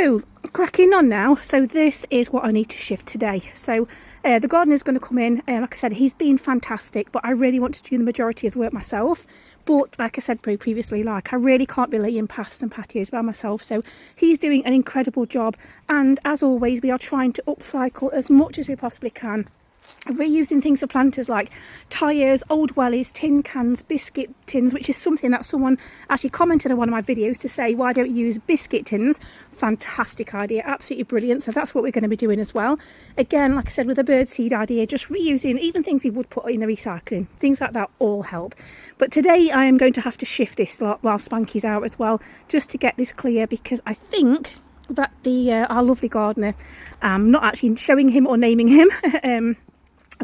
So, cracking on now. So this is what I need to shift today. So the gardener's going to come in. Like I said, he's been fantastic, but I really want to do the majority of the work myself. But like I said previously, I really can't be laying paths and patios by myself. So he's doing an incredible job. And as always, we are trying to upcycle as much as we possibly can. Reusing things for planters like tyres, old wellies, tin cans, biscuit tins, which is something that someone actually commented on one of my videos to say, why don't you use biscuit tins? Fantastic idea, absolutely brilliant. So that's what we're going to be doing as well. Again, like I said, with the birdseed idea, just reusing even things we would put in the recycling, things like that all help. But today I am going to have to shift this lot while Spanky's out as well, just to get this clear, because I think that our lovely gardener, not actually showing him or naming him,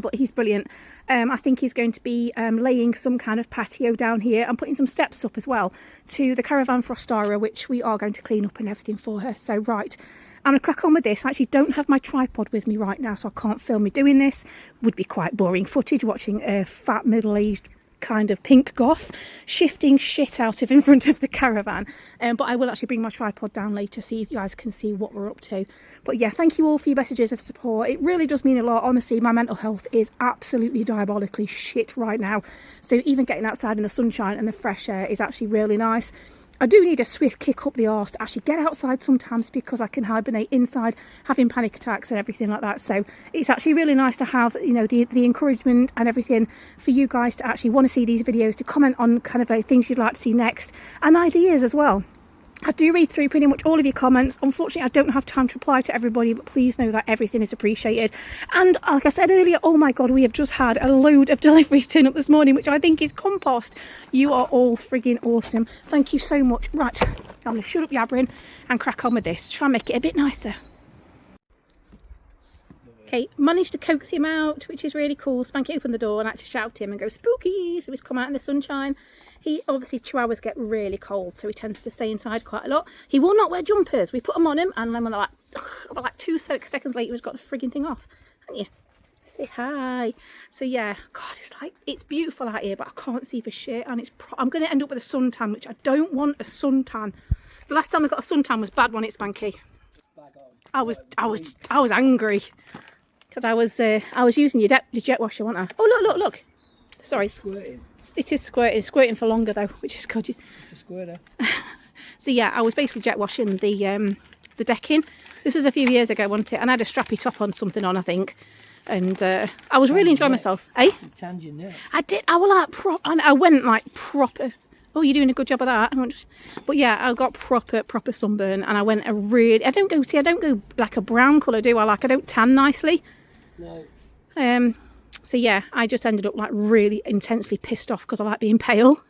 but he's brilliant. I think he's going to be laying some kind of patio down here and putting some steps up as well to the caravan for Ostara, which we are going to clean up and everything for her. So right, I'm going to crack on with this. I actually don't have my tripod with me right now, so I can't film me doing this. Would be quite boring footage watching a fat middle-aged kind of pink goth shifting shit out of in front of the caravan, but I will actually bring my tripod down later so you guys can see what we're up to. But yeah, thank you all for your messages of support. It really does mean a lot. Honestly, my mental health is absolutely diabolically shit right now, so even getting outside in the sunshine and the fresh air is actually really nice. I do need a swift kick up the arse to actually get outside sometimes, because I can hibernate inside having panic attacks and everything like that. So it's actually really nice to have, you know, the encouragement and everything for you guys to actually want to see these videos, to comment on kind of like things you'd like to see next and ideas as well. I do read through pretty much all of your comments. Unfortunately, I don't have time to reply to everybody, but please know that everything is appreciated. And like I said earlier, oh my God, we have just had a load of deliveries turn up this morning, which I think is compost. You are all frigging awesome. Thank you so much. Right, I'm going to shut up yabbering and crack on with this. Try and make it a bit nicer. Okay, managed to coax him out, which is really cool. Spanky opened the door and I had to shout him and go spooky, so he's come out in the sunshine. He obviously, chihuahuas get really cold, so he tends to stay inside quite a lot. He will not wear jumpers. We put them on him, and then when they're like 2 seconds later, he's got the frigging thing off. Haven't you? Say hi. So yeah, God, it's beautiful out here, but I can't see for shit, and I'm going to end up with a suntan, which I don't want a suntan. The last time I got a suntan was bad, wasn't it, Spanky? I was angry because I was using your jet washer, wasn't I? Oh look. Sorry. It's squirting. It is squirting. It's squirting for longer though, which is good. It's a squirter. So yeah, I was basically jet washing the decking. This was a few years ago, wasn't it? And I had a strappy top on, something on, I think. And I was really enjoying myself. Eh? Tangent, yeah. I did. I was like I went like proper. Oh, you're doing a good job of that. But yeah, I got proper sunburn, and I went a really. I don't go like a brown colour, do I? Like I don't tan nicely. No. So yeah, I just ended up like really intensely pissed off because I like being pale.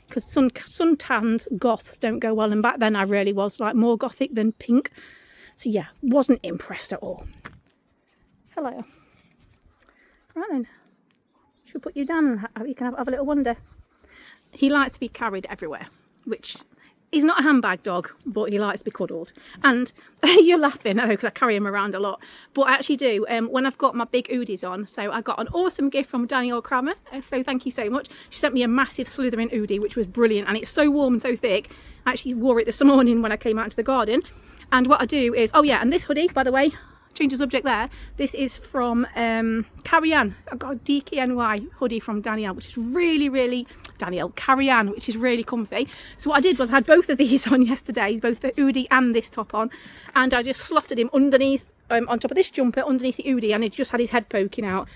Because suntans, goths don't go well, and back then I really was like more gothic than pink. So yeah, wasn't impressed at all. Hello. Right then, should we put you down and you can have a little wander? He likes to be carried everywhere, which he's not a handbag dog, but he likes to be cuddled. And you're laughing, I know, because I carry him around a lot. But I actually do, when I've got my big Oodies on. So I got an awesome gift from Danielle Kramer. So thank you so much. She sent me a massive Slytherin Oodie, which was brilliant. And it's so warm and so thick. I actually wore it this morning when I came out into the garden. And what I do is, oh yeah, and this hoodie, by the way, change the subject there. This is from Carrie Ann. I got a DKNY hoodie from Danielle, which is really Carrie Ann, which is really comfy. So what I did was I had both of these on yesterday, both the Oodie and this top on, and I just slotted him underneath, on top of this jumper, underneath the Oodie, and he just had his head poking out.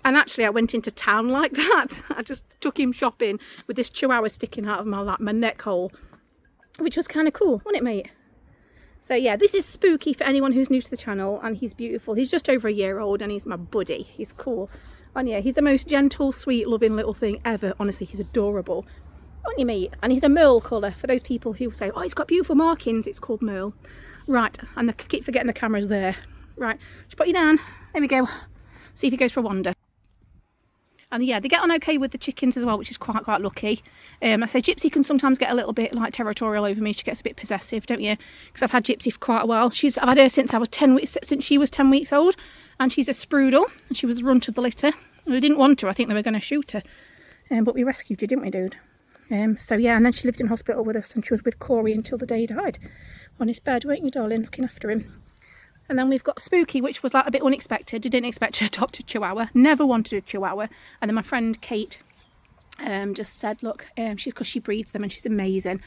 And actually I went into town like that. I just took him shopping with this chihuahua sticking out of my neck hole, which was kind of cool, wasn't it, mate? So yeah, this is Spooky for anyone who's new to the channel, and he's beautiful. He's just over a year old and he's my buddy. He's cool. And yeah, he's the most gentle, sweet, loving little thing ever. Honestly, he's adorable. Aren't you, mate? And he's a merle colour. For those people who say, oh, he's got beautiful markings, it's called merle. Right, and I keep forgetting the camera's there. Right, just put you down. There we go. See if he goes for a wander. And yeah, they get on okay with the chickens as well, which is quite lucky. I say Gypsy can sometimes get a little bit like territorial over me. She gets a bit possessive, don't you? Because I've had Gypsy for quite a while. I've had her since she was 10 weeks old, and she's a Sprudel, and she was the runt of the litter. We didn't want her. I think they were going to shoot her, but we rescued her, didn't we, dude? So yeah, and then she lived in hospital with us, and she was with Kori until the day he died on his bed, weren't you, darling, looking after him. And then we've got Spooky, which was like a bit unexpected. I didn't expect to adopt a Chihuahua, never wanted a Chihuahua. And then my friend Kate just said, look, because she breeds them and she's amazing,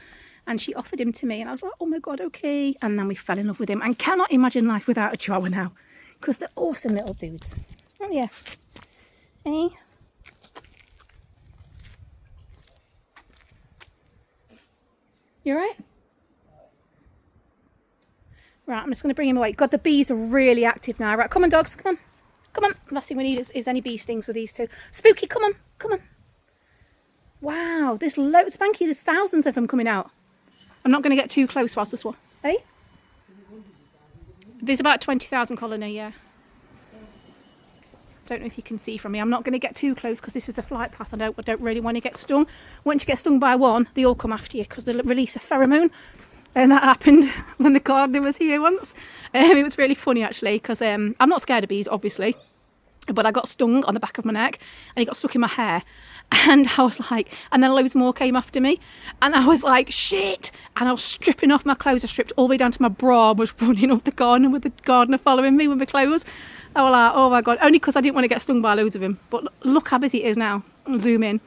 and she offered him to me, and I was like, oh my god, okay. And then we fell in love with him, and cannot imagine life without a Chihuahua now, because they're awesome little dudes. Oh yeah. Hey. You alright? Right, I'm just going to bring him away. God, the bees are really active now. Right, come on, dogs, come on. Come on. Last thing we need is any bee stings with these two. Spooky, come on, come on. Wow, there's loads, Spanky, there's thousands of them coming out. I'm not going to get too close whilst this one. Hey? There's about 20,000 colony, yeah. Don't know if you can see from me. I'm not going to get too close because this is the flight path. I don't really want to get stung. Once you get stung by one, they all come after you because they release a pheromone. And that happened when the gardener was here once. It was really funny actually, because I'm not scared of bees, obviously, but I got stung on the back of my neck and it got stuck in my hair. And I was like, and then loads more came after me, and I was like, shit. And I was stripping off my clothes. I stripped all the way down to my bra. I was running up the garden with the gardener following me with my clothes. I was like, oh my god, only because I didn't want to get stung by loads of him. But look how busy it is now. I'll zoom in.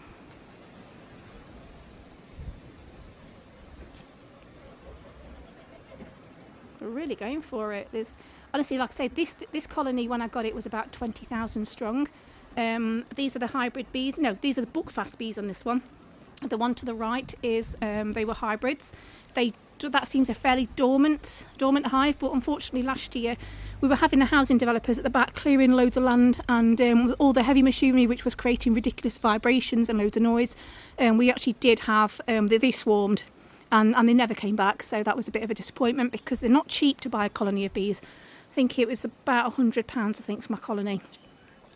We're really going for it. There's honestly, like I say, this colony when I got it was about 20,000 strong. These are the hybrid bees. No, these are the Buckfast bees on this one. The one to the right is they were hybrids. That seems a fairly dormant hive, but unfortunately last year we were having the housing developers at the back clearing loads of land, and with all the heavy machinery which was creating ridiculous vibrations and loads of noise, we actually did have they swarmed. And they never came back, so that was a bit of a disappointment because they're not cheap to buy a colony of bees. I think it was about £100, I think, for my colony,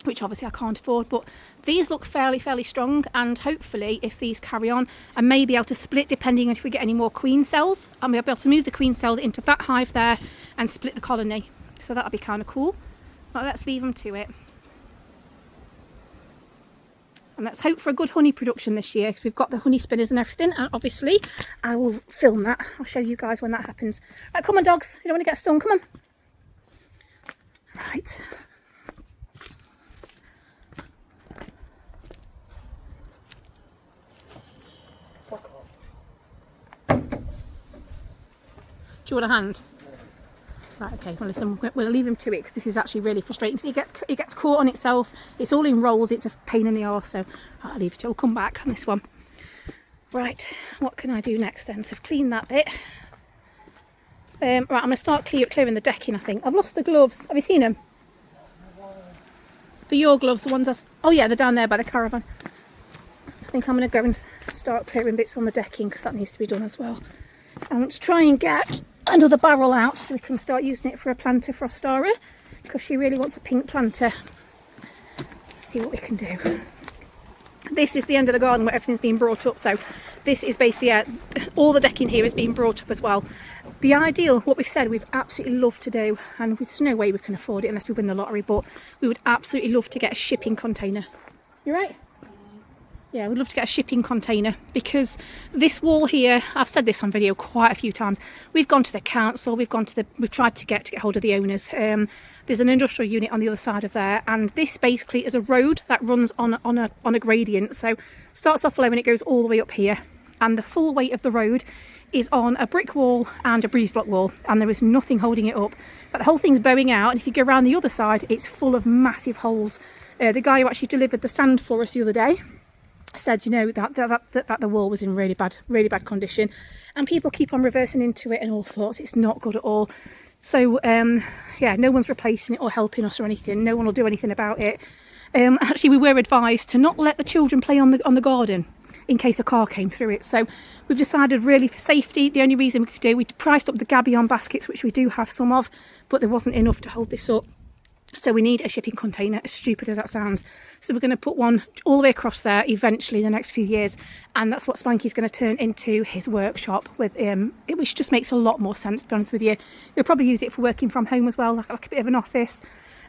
which obviously I can't afford. But these look fairly strong, and hopefully if these carry on, I may be able to split depending on if we get any more queen cells. I may be able to move the queen cells into that hive there and split the colony. So that'll be kind of cool. But let's leave them to it. And let's hope for a good honey production this year, because we've got the honey spinners and everything, and obviously I will film that. I'll show you guys when that happens. Right, come on dogs, you don't want to get stung, come on. Right. Fuck off. Do you want a hand? Right, okay, well listen, we'll leave him to it because this is actually really frustrating because it gets caught on itself. It's all in rolls, it's a pain in the arse, so I'll leave it. I'll come back on this one. Right, what can I do next then? So I've cleaned that bit. Right, I'm going to start clearing the decking, I think. I've lost the gloves. Have you seen them? Your gloves, the ones oh yeah, they're down there by the caravan. I think I'm going to go and start clearing bits on the decking because that needs to be done as well. I want to try and get another barrel out so we can start using it for a planter for Ostara, because she really wants a pink planter. Let's see what we can do. This is the end of the garden where everything's been brought up, so this is basically all the decking here is being brought up as well. The ideal, what we've said we've absolutely love to do, and there's no way we can afford it unless we win the lottery, but we would absolutely love to get a shipping container. You right? Yeah, we'd love to get a shipping container, because this wall here, I've said this on video quite a few times, we've gone to the council, we've tried to get hold of the owners. There's an industrial unit on the other side of there, and this basically is a road that runs on a gradient. So starts off low and it goes all the way up here, and the full weight of the road is on a brick wall and a breeze block wall, and there is nothing holding it up. But the whole thing's bowing out, and if you go around the other side, it's full of massive holes. The guy who actually delivered the sand for us the other day said, you know, that the wall was in really bad condition, and people keep on reversing into it and all sorts. It's not good at all. So yeah, no one's replacing it or helping us or anything. No one will do anything about it. Actually, we were advised to not let the children play on the garden in case a car came through it. So we've decided, really for safety, the only reason we could do, we priced up the gabion baskets, which we do have some of, but there wasn't enough to hold this up. So we need a shipping container, as stupid as that sounds. So we're going to put one all the way across there eventually in the next few years. And that's what Spanky's going to turn into his workshop with which just makes a lot more sense, to be honest with you. You'll probably use it for working from home as well, like a bit of an office.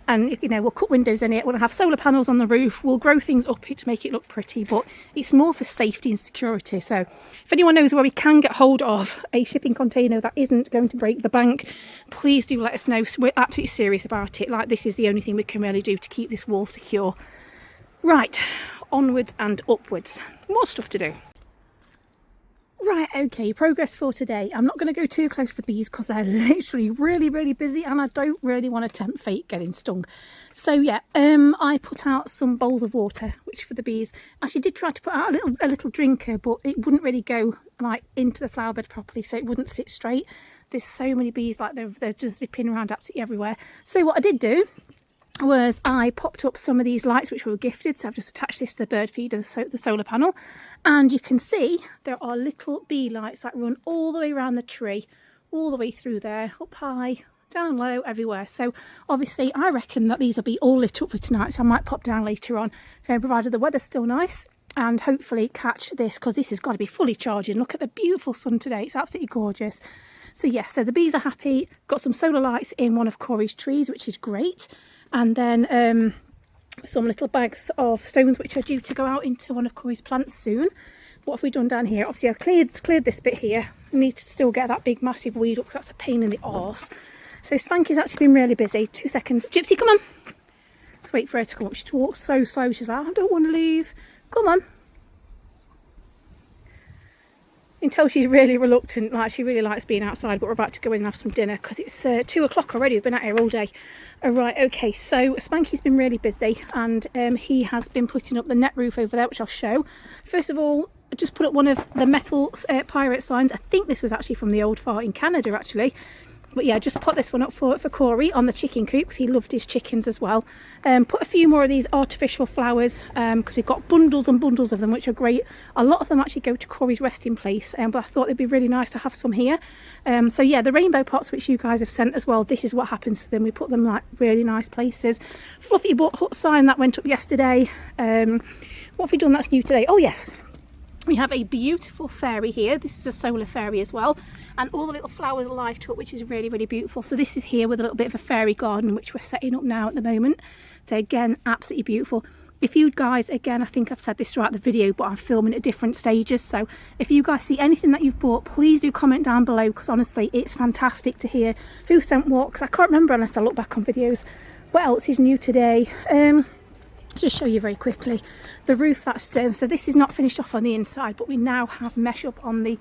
and you know, we'll cut windows in it, we'll have solar panels on the roof, we'll grow things up to make it look pretty, but it's more for safety and security. So if anyone knows where we can get hold of a shipping container that isn't going to break the bank, please do let us know. So we're absolutely serious about it. Like, this is the only thing we can really do to keep this wall secure. Right, onwards and upwards. More stuff to do. Right, okay, progress for today. I'm not going to go too close to the bees because they're literally really busy, and I don't really want to tempt fate getting stung. So yeah, I put out some bowls of water, which for the bees. Actually did try to put out a little drinker, but it wouldn't really go like into the flower bed properly, so it wouldn't sit straight. There's so many bees, like they're just zipping around absolutely everywhere. So what I did do was I popped up some of these lights which were gifted. So I've just attached this to the bird feeder, the solar panel, and you can see there are little bee lights that run all the way around the tree, all the way through there, up high, down low, everywhere. So obviously I reckon that these will be all lit up for tonight, so I might pop down later on, provided the weather's still nice, and hopefully catch this, because this has got to be fully charging. Look at the beautiful sun today, it's absolutely gorgeous. So yes, so the bees are happy. Got some solar lights in one of Kori's trees, which is great. And then some little bags of stones which are due to go out into one of Kori's plants soon. What have we done down here? Obviously I've cleared this bit here. I need to still get that big massive weed up because that's a pain in the arse. So Spanky's actually been really busy. 2 seconds. Gypsy, come on. Let's wait for her to come up. She walks so slow. She's like, I don't want to leave. Come on. Until she's really reluctant, like she really likes being outside, but we're about to go in and have some dinner because it's 2 o'clock already. We've been out here all day. Right, okay, so Spanky's been really busy, and he has been putting up the net roof over there, which I'll show. First of all, I just put up one of the metal pirate signs. I think this was actually from the old fart in Canada, actually. But yeah, just put this one up for Kori on the chicken coop because he loved his chickens as well. Put a few more of these artificial flowers because we've got bundles and bundles of them, which are great. A lot of them actually go to Kori's resting place, but I thought it'd be really nice to have some here. So yeah, the rainbow pots which you guys have sent as well, this is what happens to them. We put them like really nice places. Fluffy butt hut sign that went up yesterday. What have we done that's new today? Oh yes, we have a beautiful fairy here. This is a solar fairy as well, and all the little flowers light up, which is really beautiful. So this is here with a little bit of a fairy garden which we're setting up now at the moment. So again, absolutely beautiful. If you guys, again, I think I've said this throughout the video, but I'm filming at different stages, so if you guys see anything that you've bought, please do comment down below, because honestly it's fantastic to hear who sent what, because I can't remember unless I look back on videos. What else is new today? Just show you very quickly the roof. That's so this is not finished off on the inside, but we now have mesh up on the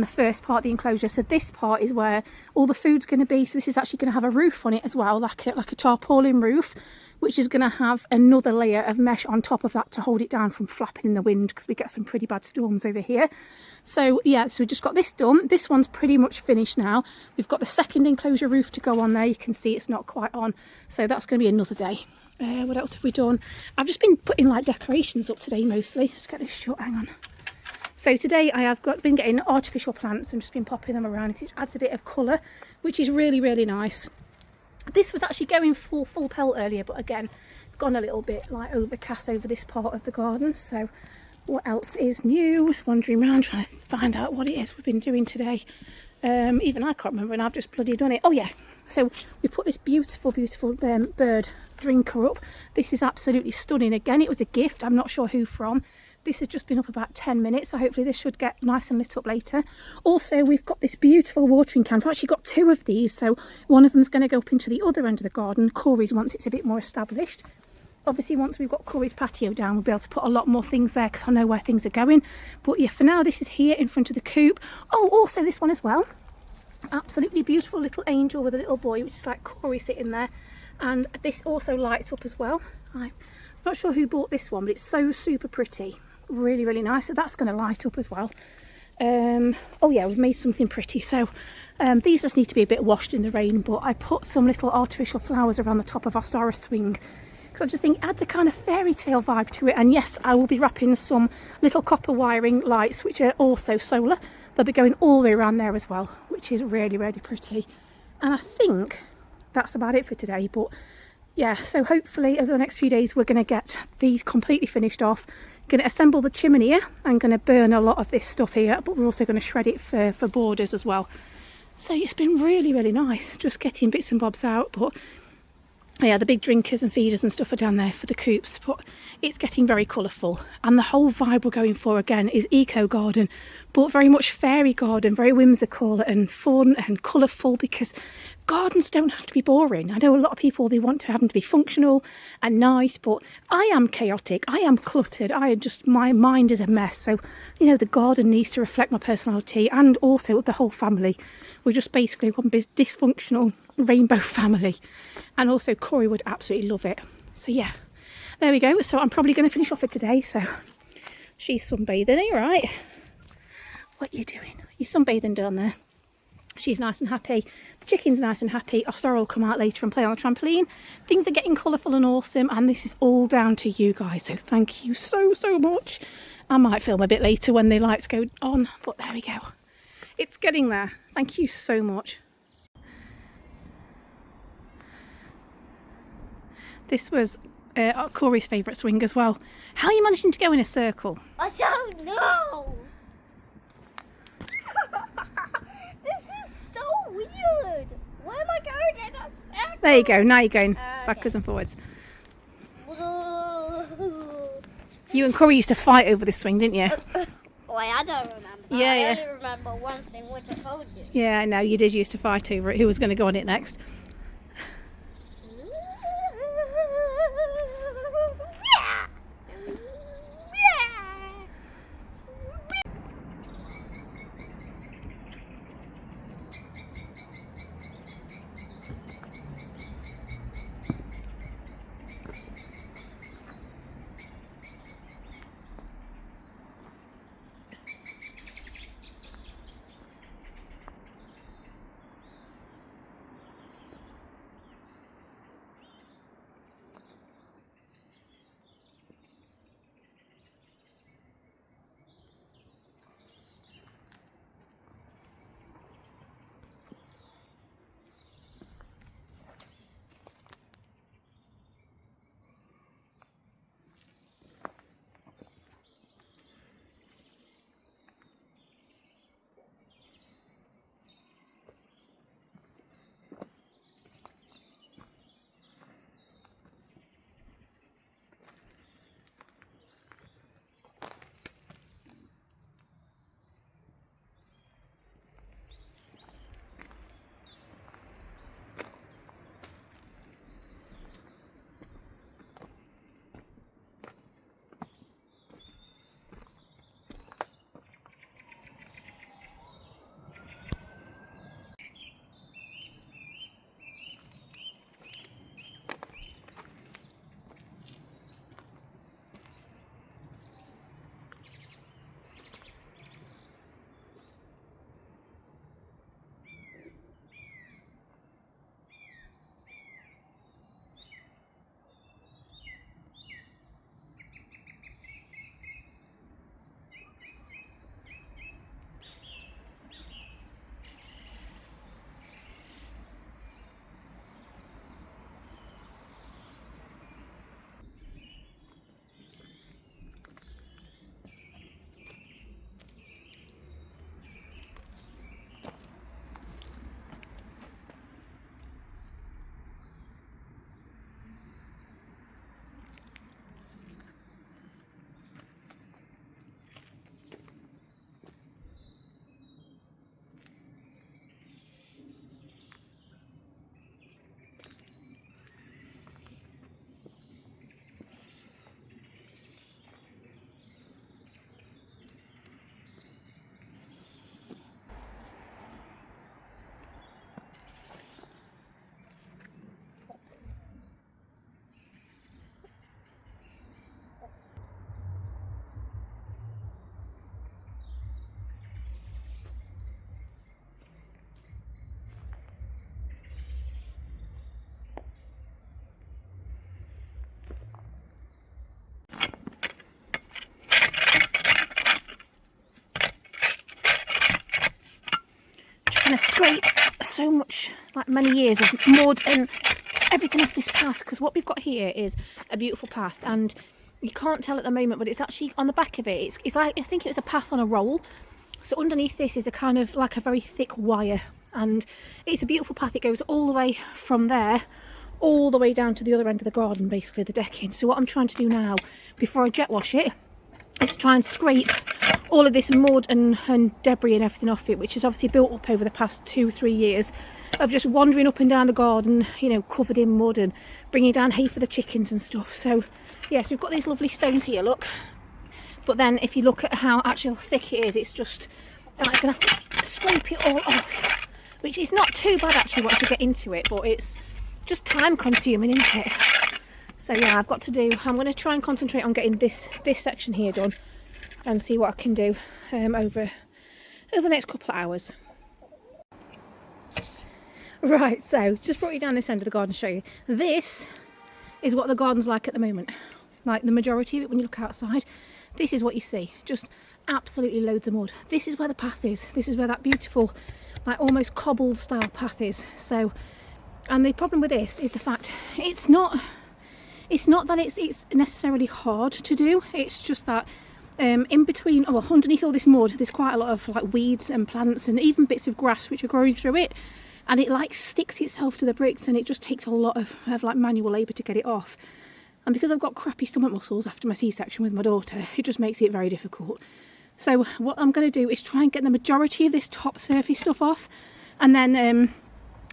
first part of the enclosure. So this part is where all the food's going to be. So this is actually going to have a roof on it as well, like a tarpaulin roof, which is going to have another layer of mesh on top of that to hold it down from flapping in the wind, because we get some pretty bad storms over here. So yeah, so we just got this done. This one's pretty much finished now. We've got the second enclosure roof to go on there. You can see it's not quite on, so that's going to be another day. What else have we done? I've just been putting like decorations up today mostly. Just get this shut, hang on. So today I have been getting artificial plants and just been popping them around. It adds a bit of colour, which is really nice. This was actually going full pelt earlier, but again, gone a little bit like overcast over this part of the garden. So what else is new? Just wandering around trying to find out what it is we've been doing today. Even I can't remember, and I've just bloody done it. Oh yeah, so we put this beautiful bird drinker up. This is absolutely stunning. Again, it was a gift. I'm not sure who from. This has just been up about 10 minutes, so hopefully this should get nice and lit up later. Also, we've got this beautiful watering can. We've actually got 2 of these, so one of them's going to go up into the other end of the garden, Kori's, once it's a bit more established. Obviously, once we've got Kori's patio down, we'll be able to put a lot more things there, because I know where things are going. But yeah, for now, this is here in front of the coop. Oh, also this one as well. Absolutely beautiful little angel with a little boy, which is like Kori sitting there. And this also lights up as well. I'm not sure who bought this one, but it's so super pretty. Really nice. So that's going to light up as well. Oh yeah, we've made something pretty. So these just need to be a bit washed in the rain, but I put some little artificial flowers around the top of our star swing, because I just think it adds a kind of fairy tale vibe to it. And yes, I will be wrapping some little copper wiring lights, which are also solar. They'll be going all the way around there as well, which is really pretty. And I think that's about it for today. But yeah, so hopefully over the next few days we're going to get these completely finished off. Going to assemble the chimney here. I'm going to burn a lot of this stuff here, but we're also going to shred it for borders as well. So it's been really nice just getting bits and bobs out. But Yeah, the big drinkers and feeders and stuff are down there for the coops, but it's getting very colourful. And the whole vibe we're going for again is eco garden, but very much fairy garden, very whimsical and fun and colourful, because gardens don't have to be boring. I know a lot of people, they want to have them to be functional and nice, but I am chaotic, I am cluttered, my mind is a mess. So, you know, the garden needs to reflect my personality and also the whole family. We're just basically one big dysfunctional rainbow family. And also Kori would absolutely love it. So yeah, there we go. So I'm probably going to finish off for today. So she's sunbathing, are you right? What are you doing? You're sunbathing down there. She's nice and happy. The chicken's nice and happy. Ostar will come out later and play on the trampoline. Things are getting colourful and awesome. And this is all down to you guys. So thank you so, so much. I might film a bit later when the lights go on. But there we go. It's getting there. Thank you so much. This was Kori's favourite swing as well. How are you managing to go in a circle? I don't know. This is so weird. Why am I going in a circle? There you go. Now you're going Okay. backwards and forwards. You and Kori used to fight over this swing, didn't you? Wait, I don't remember. Yeah, I yeah. only remember one thing, which I told you. Yeah, I know. You did used to fight over it. Who was going to go on it next? Trying to scrape so much, like many years of mud and everything off this path, because what we've got here is a beautiful path, and you can't tell at the moment, but it's actually on the back of it. It's like, I think it's a path on a roll. So underneath this is a kind of like a very thick wire, and it's a beautiful path. It goes all the way from there all the way down to the other end of the garden, basically the decking. So what I'm trying to do now, before I jet wash it, is try and scrape all of this mud and debris and everything off it, which has obviously built up over the past 2-3 years of just wandering up and down the garden, you know, covered in mud and bringing down hay for the chickens and stuff. So yes, we've got these lovely stones here, look. But then if you look at how actually thick it is, it's just, I'm going to have to scrape it all off, which is not too bad actually once you get into it, but it's just time consuming, isn't it? So yeah, I've got to do, I'm going to try and concentrate on getting this section here done and see what I can do over the next couple of hours. Right, so just brought you down this end of the garden to show you. This is what the garden's like at the moment. Like the majority of it, when you look outside, this is what you see. Just absolutely loads of mud. This is where the path is. This is where that beautiful, like almost cobbled style path is. So, and the problem with this is the fact it's not that it's necessarily hard to do. It's just that in between, oh well, underneath all this mud, there's quite a lot of like weeds and plants and even bits of grass which are growing through it, and it like sticks itself to the bricks, and it just takes a lot of like manual labour to get it off. And because I've got crappy stomach muscles after my C-section with my daughter, it just makes it very difficult. So what I'm going to do is try and get the majority of this top surface stuff off, and then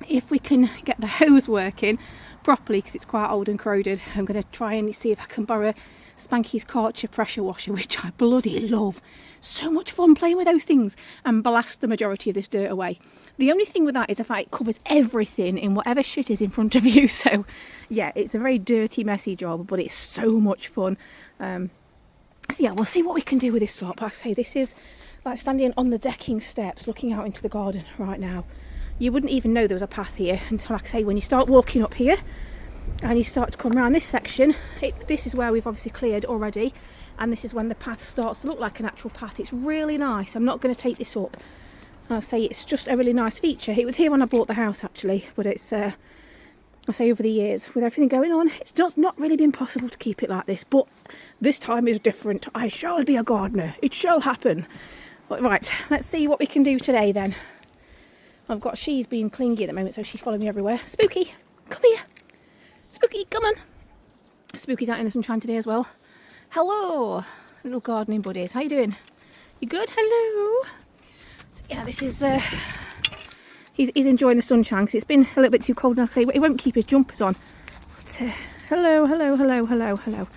if we can get the hose working properly, because it's quite old and corroded, I'm going to try and see if I can borrow Spanky's Karcher pressure washer, which I bloody love. So much fun playing with those things, and blast the majority of this dirt away. The only thing with that is the fact it covers everything in whatever shit is in front of you. So yeah, it's a very dirty, messy job, but it's so much fun. So yeah, we'll see what we can do with this slop. Like I say, this is like standing on the decking steps looking out into the garden right now. You wouldn't even know there was a path here until, like I say, when you start walking up here and you start to come around this section, this is where we've obviously cleared already, and this is when the path starts to look like an actual path. It's really nice. I'm not going to take this up. I'll say it's just a really nice feature. It was here when I bought the house actually, but it's I'll say over the years with everything going on, it's just not really been possible to keep it like this, but this time is different. I shall be a gardener. It shall happen. But right, let's see what we can do today then. I've got, she's being clingy at the moment, so she's following me everywhere. Spooky, come here. Spooky, come on. Spooky's out in the sunshine today as well. Hello, little gardening buddies. How you doing? You good? Hello. So yeah, this is, he's enjoying the sunshine because it's been a little bit too cold, and I say he won't keep his jumpers on. But, hello, hello, hello, hello, hello.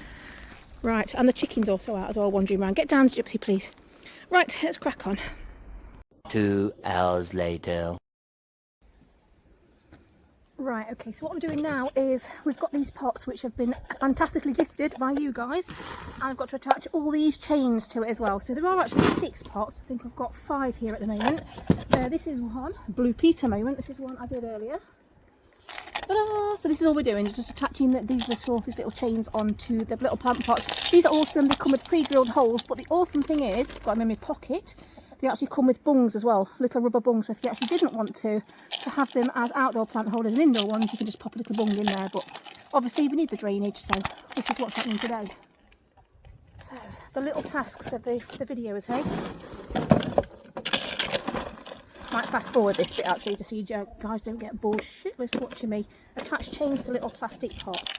Right, and the chicken's also out as well, wandering around. Get down, Gypsy, please. Right, let's crack on. 2 hours later. Right, okay, so what I'm doing now is we've got these pots which have been fantastically gifted by you guys, and I've got to attach all these chains to it as well. So there are actually 6 pots. I think I've got 5 here at the moment. This is one, Blue Peter moment. This is one I did earlier. Ta-da! So this is all we're doing, is just attaching these little chains onto the little plant pots. These are awesome. They come with pre-drilled holes, but the awesome thing is, I've got them in my pocket. They actually come with bungs as well, little rubber bungs. So if you actually didn't want to have them as outdoor plant holders and indoor ones, you can just pop a little bung in there. But obviously we need the drainage, so this is what's happening today. So the little tasks of the video is, hey, might fast forward this bit actually to so you guys don't get bored shitless watching me attach chains to little plastic pots.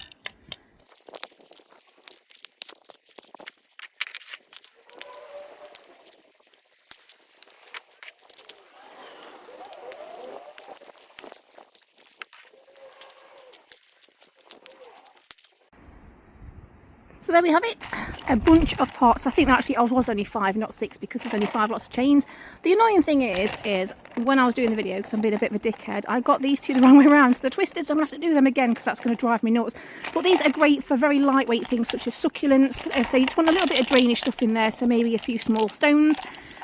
So there we have it, a bunch of pots. I think actually I was only 5, not 6, because there's only 5 lots of chains. The annoying thing is when I was doing the video, because I'm being a bit of a dickhead, I got these 2 the wrong way around. So they're twisted, so I'm going to have to do them again because that's going to drive me nuts. But these are great for very lightweight things such as succulents. So you just want a little bit of drainage stuff in there, so maybe a few small stones.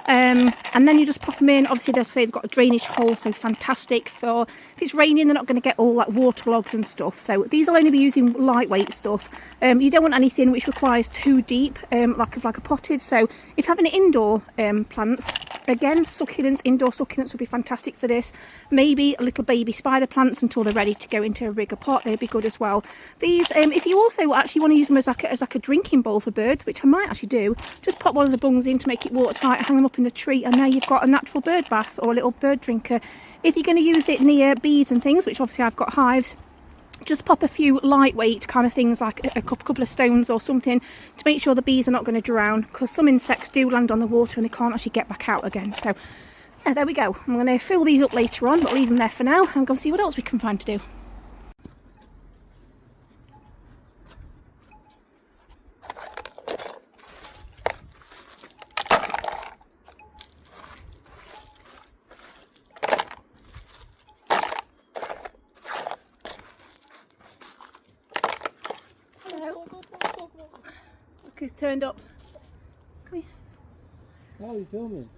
And then you just pop them in. Obviously they'll say they've got a drainage hole, so fantastic for if it's raining, they're not going to get all like waterlogged and stuff. So these will only be using lightweight stuff. You don't want anything which requires too deep, like a potted. So if having indoor plants, again, succulents, indoor succulents would be fantastic for this. Maybe a little baby spider plants until they're ready to go into a bigger pot, they'd be good as well. These, if you also actually want to use them as like a drinking bowl for birds, which I might actually do, just pop one of the bungs in to make it watertight, hang them up in the tree, and now you've got a natural bird bath or a little bird drinker. If you're going to use it near bees and things, which obviously I've got hives, just pop a few lightweight kind of things like a couple of stones or something to make sure the bees are not going to drown, because some insects do land on the water and they can't actually get back out again. So yeah, there we go. I'm going to fill these up later on, but leave them there for now and go and see what else we can find to do. Look who's turned up. Come here. How are you filming?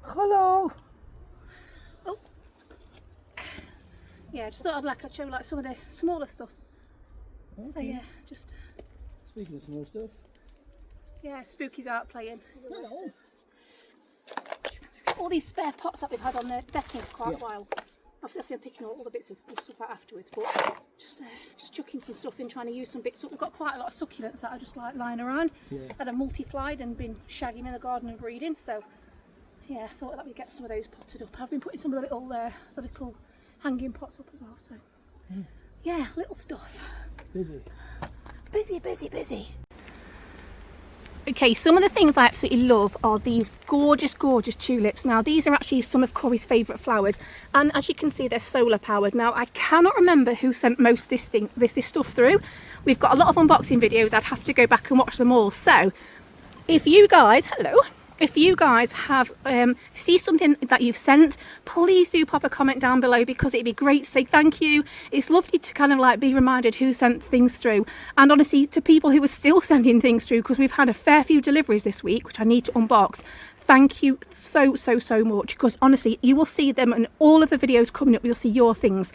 Hello. Oh. Yeah, I just thought I'd show some of the smaller stuff. Okay. So yeah, just. Speaking of small stuff. Yeah, Spooky's out playing. Hello. All these spare pots that we've had on the decking for quite a while. Obviously I'm picking all the bits of stuff out afterwards, but just chucking some stuff in, trying to use some bits up. We've got quite a lot of succulents that I just like lying around that are multiplied and been shagging in the garden and breeding. So yeah, I thought that we'd get some of those potted up. I've been putting some of the little hanging pots up as well. So yeah, little stuff. Busy. Okay, some of the things I absolutely love are these gorgeous tulips. Now these are actually some of Kori's favourite flowers, and as you can see they're solar powered. Now I cannot remember who sent most this stuff through. We've got a lot of unboxing videos. I'd have to go back and watch them all. So if you guys, if you guys have see something that you've sent, please do pop a comment down below, because it'd be great to say thank you. It's lovely to kind of like be reminded who sent things through, and honestly to people who are still sending things through, because we've had a fair few deliveries this week which I need to unbox. Thank you so much, because honestly you will see them in all of the videos coming up. You'll see your things.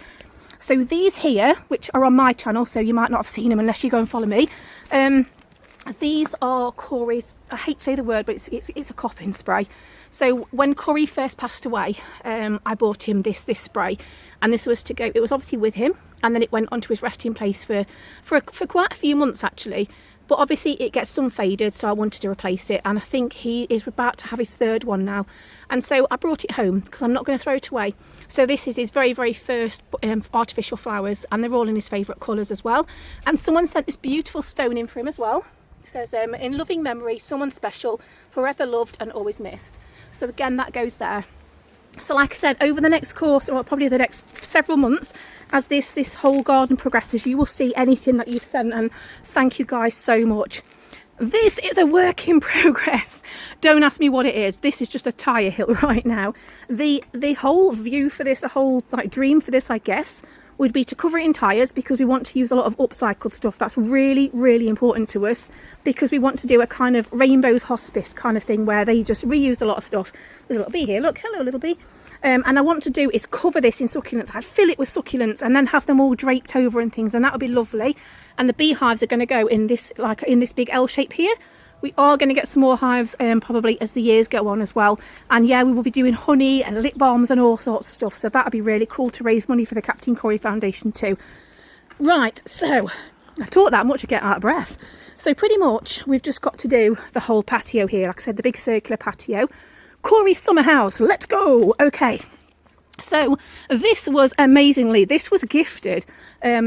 So these here, which are on my channel, so you might not have seen them unless you go and follow me, these are Kori's, I hate to say the word, but it's a coughing spray. So when Kori first passed away, I bought him this spray, and this was to go, it was obviously with him, and then it went onto his resting place for quite a few months actually. But obviously it gets some faded, so I wanted to replace it, and I think he is about to have his third one now. And so I brought it home because I'm not going to throw it away. So this is his very first artificial flowers, and they're all in his favourite colours as well. And someone sent this beautiful stone in for him as well. It says, in loving memory, someone special, forever loved and always missed. So again, that goes there. So like I said, over the next course, or probably the next several months, as this whole garden progresses, you will see anything that you've sent, and thank you guys so much. This is a work in progress. Don't ask me what it is. This is just a tyre hill right now. The whole view for this, the whole like dream for this, I guess, would be to cover it in tyres, because we want to use a lot of upcycled stuff. That's really important to us, because we want to do a kind of rainbows hospice kind of thing where they just reuse a lot of stuff. There's a little bee here, look, hello little bee. And I want to do is cover this in succulents. I'd fill it with succulents and then have them all draped over and things, and that would be lovely. And the beehives are going to go in this big L shape here. We are going to get some more hives probably as the years go on as well. And yeah, we will be doing honey and lip balms and all sorts of stuff. So that'll be really cool to raise money for the Captain Kori Foundation too. Right, so I talk that much, I get out of breath. So pretty much we've just got to do the whole patio here. Like I said, the big circular patio. Kori's summer house, let's go. Okay. So this was this was gifted.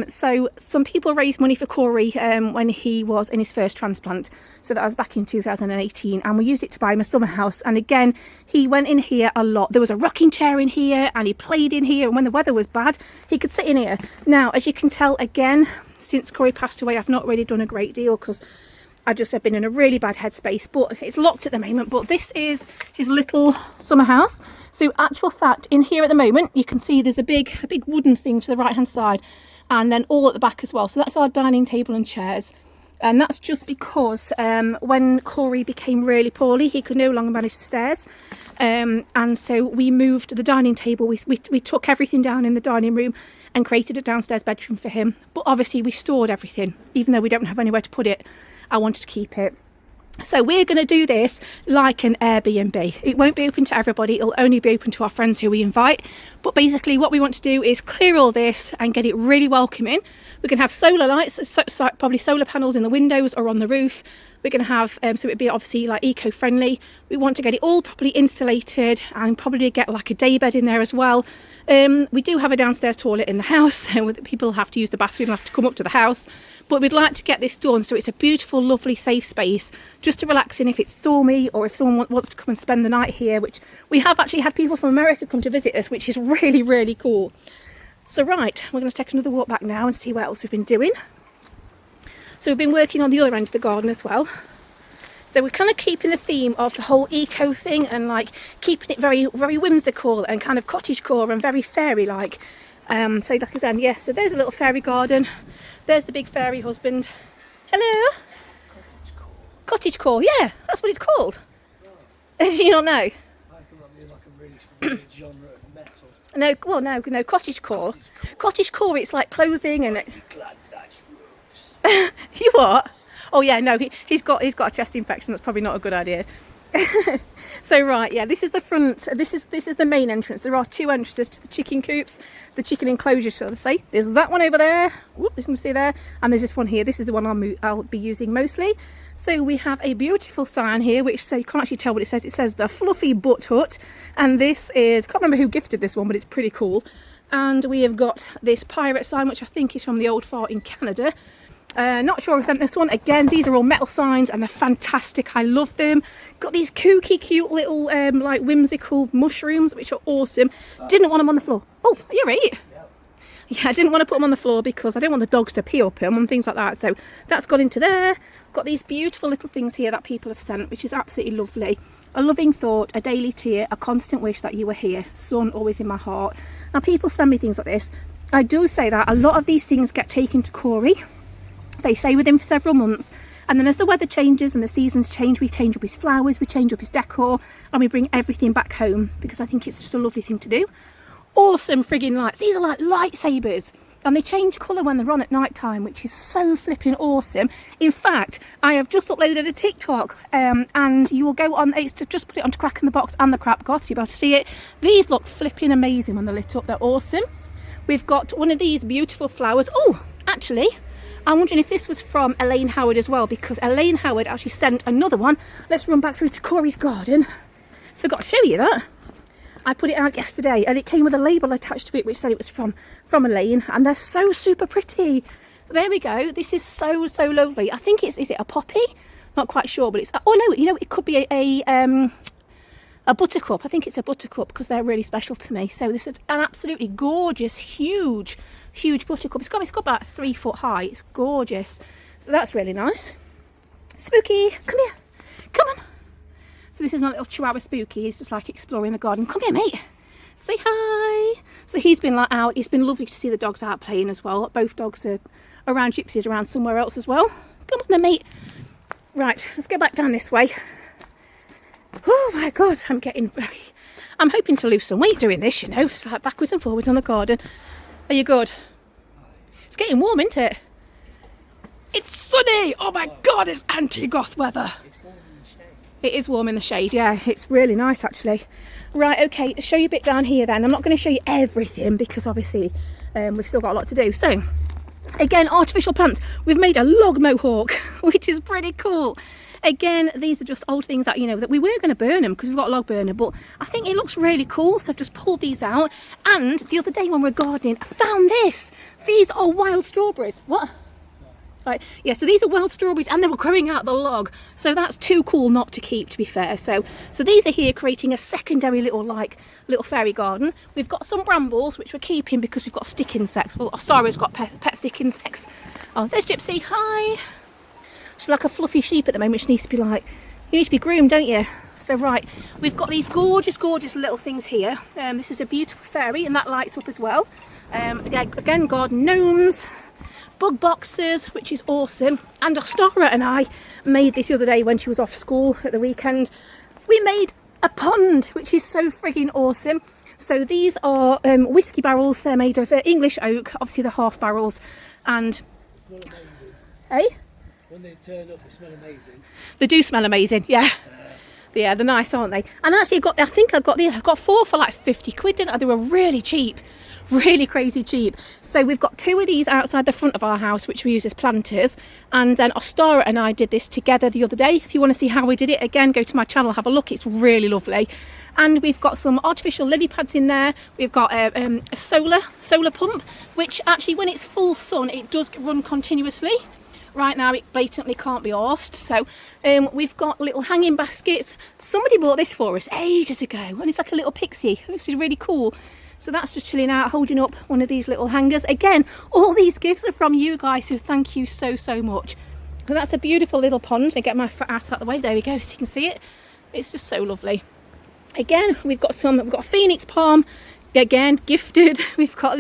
So some people raised money for Kori when he was in his first transplant. So that was back in 2018, and we used it to buy him a summer house. And again, he went in here a lot. There was a rocking chair in here, and he played in here. And when the weather was bad, he could sit in here. Now, as you can tell, again, since Kori passed away, I've not really done a great deal because I just have been in a really bad headspace, but it's locked at the moment. But this is his little summer house. So actual fact, in here at the moment, you can see there's a big wooden thing to the right hand side, and then all at the back as well. So that's our dining table and chairs. And that's just because when Kori became really poorly, he could no longer manage the stairs. And so we moved the dining table. We took everything down in the dining room and created a downstairs bedroom for him. But obviously we stored everything, even though we don't have anywhere to put it. I wanted to keep it. So we're going to do this like an Airbnb. It won't be open to everybody. It'll only be open to our friends who we invite. But basically what we want to do is clear all this and get it really welcoming. We can have solar lights, probably solar panels in the windows or on the roof. We're going to have, so it'd be obviously like eco-friendly. We want to get it all properly insulated and probably get like a day bed in there as well. We do have a downstairs toilet in the house, so people have to use the bathroom, have to come up to the house. But we'd like to get this done so it's a beautiful, lovely, safe space just to relax in if it's stormy, or if someone wants to come and spend the night here, which we have actually had people from America come to visit us, which is really, really cool. So right, we're going to take another walk back now and see what else we've been doing. So we've been working on the other end of the garden as well. So we're kind of keeping the theme of the whole eco thing and like keeping it very, very whimsical and kind of cottagecore and very fairy-like. So like I said, yeah, so there's a little fairy garden. There's the big fairy husband. Hello? Cottagecore, yeah, that's what it's called. Did you not know? I thought that means like a really weird genre of metal. No, well, no, cottagecore. Cottagecore, it's like clothing and... Glad thatched roofs. You what? Oh yeah, no, he's got a chest infection. That's probably not a good idea. So right, yeah, this is the front. This is the main entrance. There are two entrances to the chicken coops, the chicken enclosure, shall I say. There's that one over there. Whoop, you can see there, and there's this one here. This is the one I'll be using mostly. So we have a beautiful sign here, which, so you can't actually tell what it says. It says the Fluffy Butt Hut, and this is, can't remember who gifted this one, but it's pretty cool. And we have got this pirate sign, which I think is from the Old Fort in Canada. Not sure who sent this one. Again, these are all metal signs and they're fantastic. I love them. Got these kooky, cute little like whimsical mushrooms, which are awesome. Didn't want them on the floor. Oh, are you right? Yeah, I didn't want to put them on the floor because I don't want the dogs to pee up them and things like that. So that's got into there. Got these beautiful little things here that people have sent, which is absolutely lovely. A loving thought, a daily tear, a constant wish that you were here. Sun always in my heart. Now people send me things like this. I do say that a lot of these things get taken to Kori. They stay with him for several months, and then as the weather changes and the seasons change, we change up his flowers, we change up his decor, and we bring everything back home because I think it's just a lovely thing to do. Awesome frigging lights. These are like lightsabers, and they change colour when they're on at night time, which is so flipping awesome. In fact, I have just uploaded a TikTok, and you will go on, it's to just put it onto Crack in the Box and the Crap Goth, so you'll be able to see it. These look flipping amazing when they're lit up. They're awesome. We've got one of these beautiful flowers. Oh, actually, I'm wondering if this was from Elaine Howard as well, because Elaine Howard actually sent another one. Let's run back through to Kori's garden. Forgot to show you that. I put it out yesterday and it came with a label attached to it which said it was from Elaine, and they're so super pretty. There we go. This is so lovely. I think is it a poppy? Not quite sure, but it's, oh no, you know, it could be a buttercup. I think it's a buttercup because they're really special to me. So this is an absolutely gorgeous, huge buttercup. It's got about 3 foot high. It's gorgeous. So that's really nice. Spooky, come here. Come on. So this is my little Chihuahua Spooky. He's just like exploring the garden. Come here, mate. Say hi. So he's been like out. It's been lovely to see the dogs out playing as well. Both dogs are around. Gypsy's around somewhere else as well. Come on then, mate. Right, let's go back down this way. Oh my God, I'm hoping to lose some weight doing this, you know. It's like backwards and forwards on the garden. Are you good? It's getting warm, isn't it? It's sunny. Oh my God, it's anti-goth weather. It is warm in the shade, yeah. It's really nice, actually. Right, okay, show you a bit down here then. I'm not going to show you everything because obviously we've still got a lot to do. So, again, artificial plants. We've made a log mohawk, which is pretty cool. Again, these are just old things that, you know, that we were going to burn them because we've got a log burner, but I think it looks really cool, so I've just pulled these out. And the other day when we were gardening, I found this. These are wild strawberries. What? Right, yeah, so these are wild strawberries and they were growing out the log, so that's too cool not to keep, to be fair. So these are here creating a secondary little fairy garden. We've got some brambles which we're keeping because we've got stick insects. Well, Ostara's got pet stick insects. Oh, there's Gypsy. Hi. She's like a fluffy sheep at the moment. She needs to be like, you need to be groomed, don't you? So right, we've got these gorgeous little things here. This is a beautiful fairy and that lights up as well. Again, garden gnomes, bug boxes, which is awesome. And Ostara and I made this the other day when she was off school at the weekend. We made a pond, which is so frigging awesome. So these are whiskey barrels. They're made of English oak, obviously the half barrels, and They smell amazing. hey. When they turn up, they smell amazing. They do smell amazing, yeah. Yeah, they're nice, aren't they? And actually, I think I got 4 for like 50 quid, didn't I? They were really cheap. really crazy cheap. So we've got 2 of these outside the front of our house, which we use as planters, and then Ostara and I did this together the other day. If you want to see how we did it, again, go to my channel, have a look, it's really lovely. And we've got some artificial lily pads in there. We've got a solar pump, which actually when it's full sun it does run continuously. Right now it blatantly can't be arsed. So we've got little hanging baskets. Somebody bought this for us ages ago, and it's like a little pixie, which is really cool. So that's just chilling out, holding up one of these little hangers. Again, all these gifts are from you guys, so thank you so much. So that's a beautiful little pond. I get my fat ass out of the way, there we go, so you can see it. It's just so lovely. Again, we've got a phoenix palm, again gifted. We've got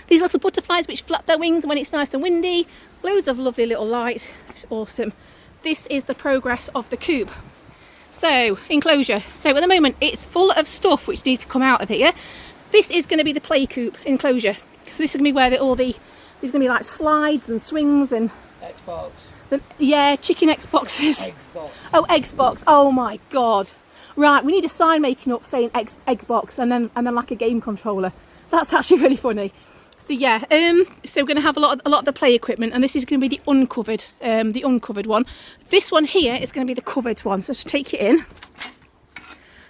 these little butterflies which flap their wings when it's nice and windy. Loads of lovely little lights. It's awesome. This is the progress of the coop. So enclosure, so at the moment it's full of stuff which needs to come out of here. This is going to be the play coop enclosure, so this is going to be where there's going to be like slides and swings and Xbox. Yeah, chicken Xboxes. Xbox. Oh, Xbox. Oh my god. Right, we need a sign making up saying Xbox and then like a game controller. That's actually really funny. So yeah, so we're going to have a lot of the play equipment, and this is going to be the uncovered one. This one here is going to be the covered one. So just take it in.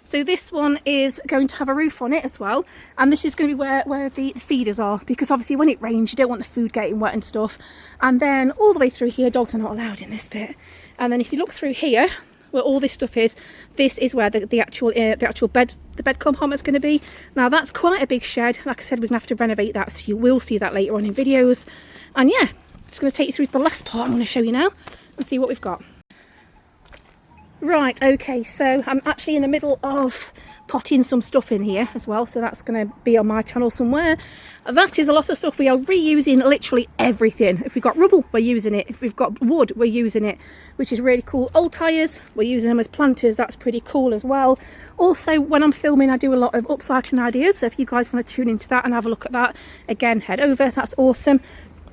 So this one is going to have a roof on it as well, and this is going to be where the feeders are, because obviously when it rains you don't want the food getting wet and stuff. And then all the way through here, dogs are not allowed in this bit. And then if you look through here, where all this stuff is, this is where the actual bed compartment is going to be. Now that's quite a big shed. Like I said, we're going to have to renovate that, so you will see that later on in videos. And yeah, I'm just going to take you through the last part I'm going to show you now and see what we've got. Right, okay, so I'm actually in the middle of potting some stuff in here as well, so that's going to be on my channel somewhere. That is a lot of stuff. We are reusing literally everything. If we've got rubble, we're using it. If we've got wood, we're using it, which is really cool. Old tyres, we're using them as planters. That's pretty cool as well. Also, when I'm filming, I do a lot of upcycling ideas, so if you guys want to tune into that and have a look at that, again, head over. That's awesome.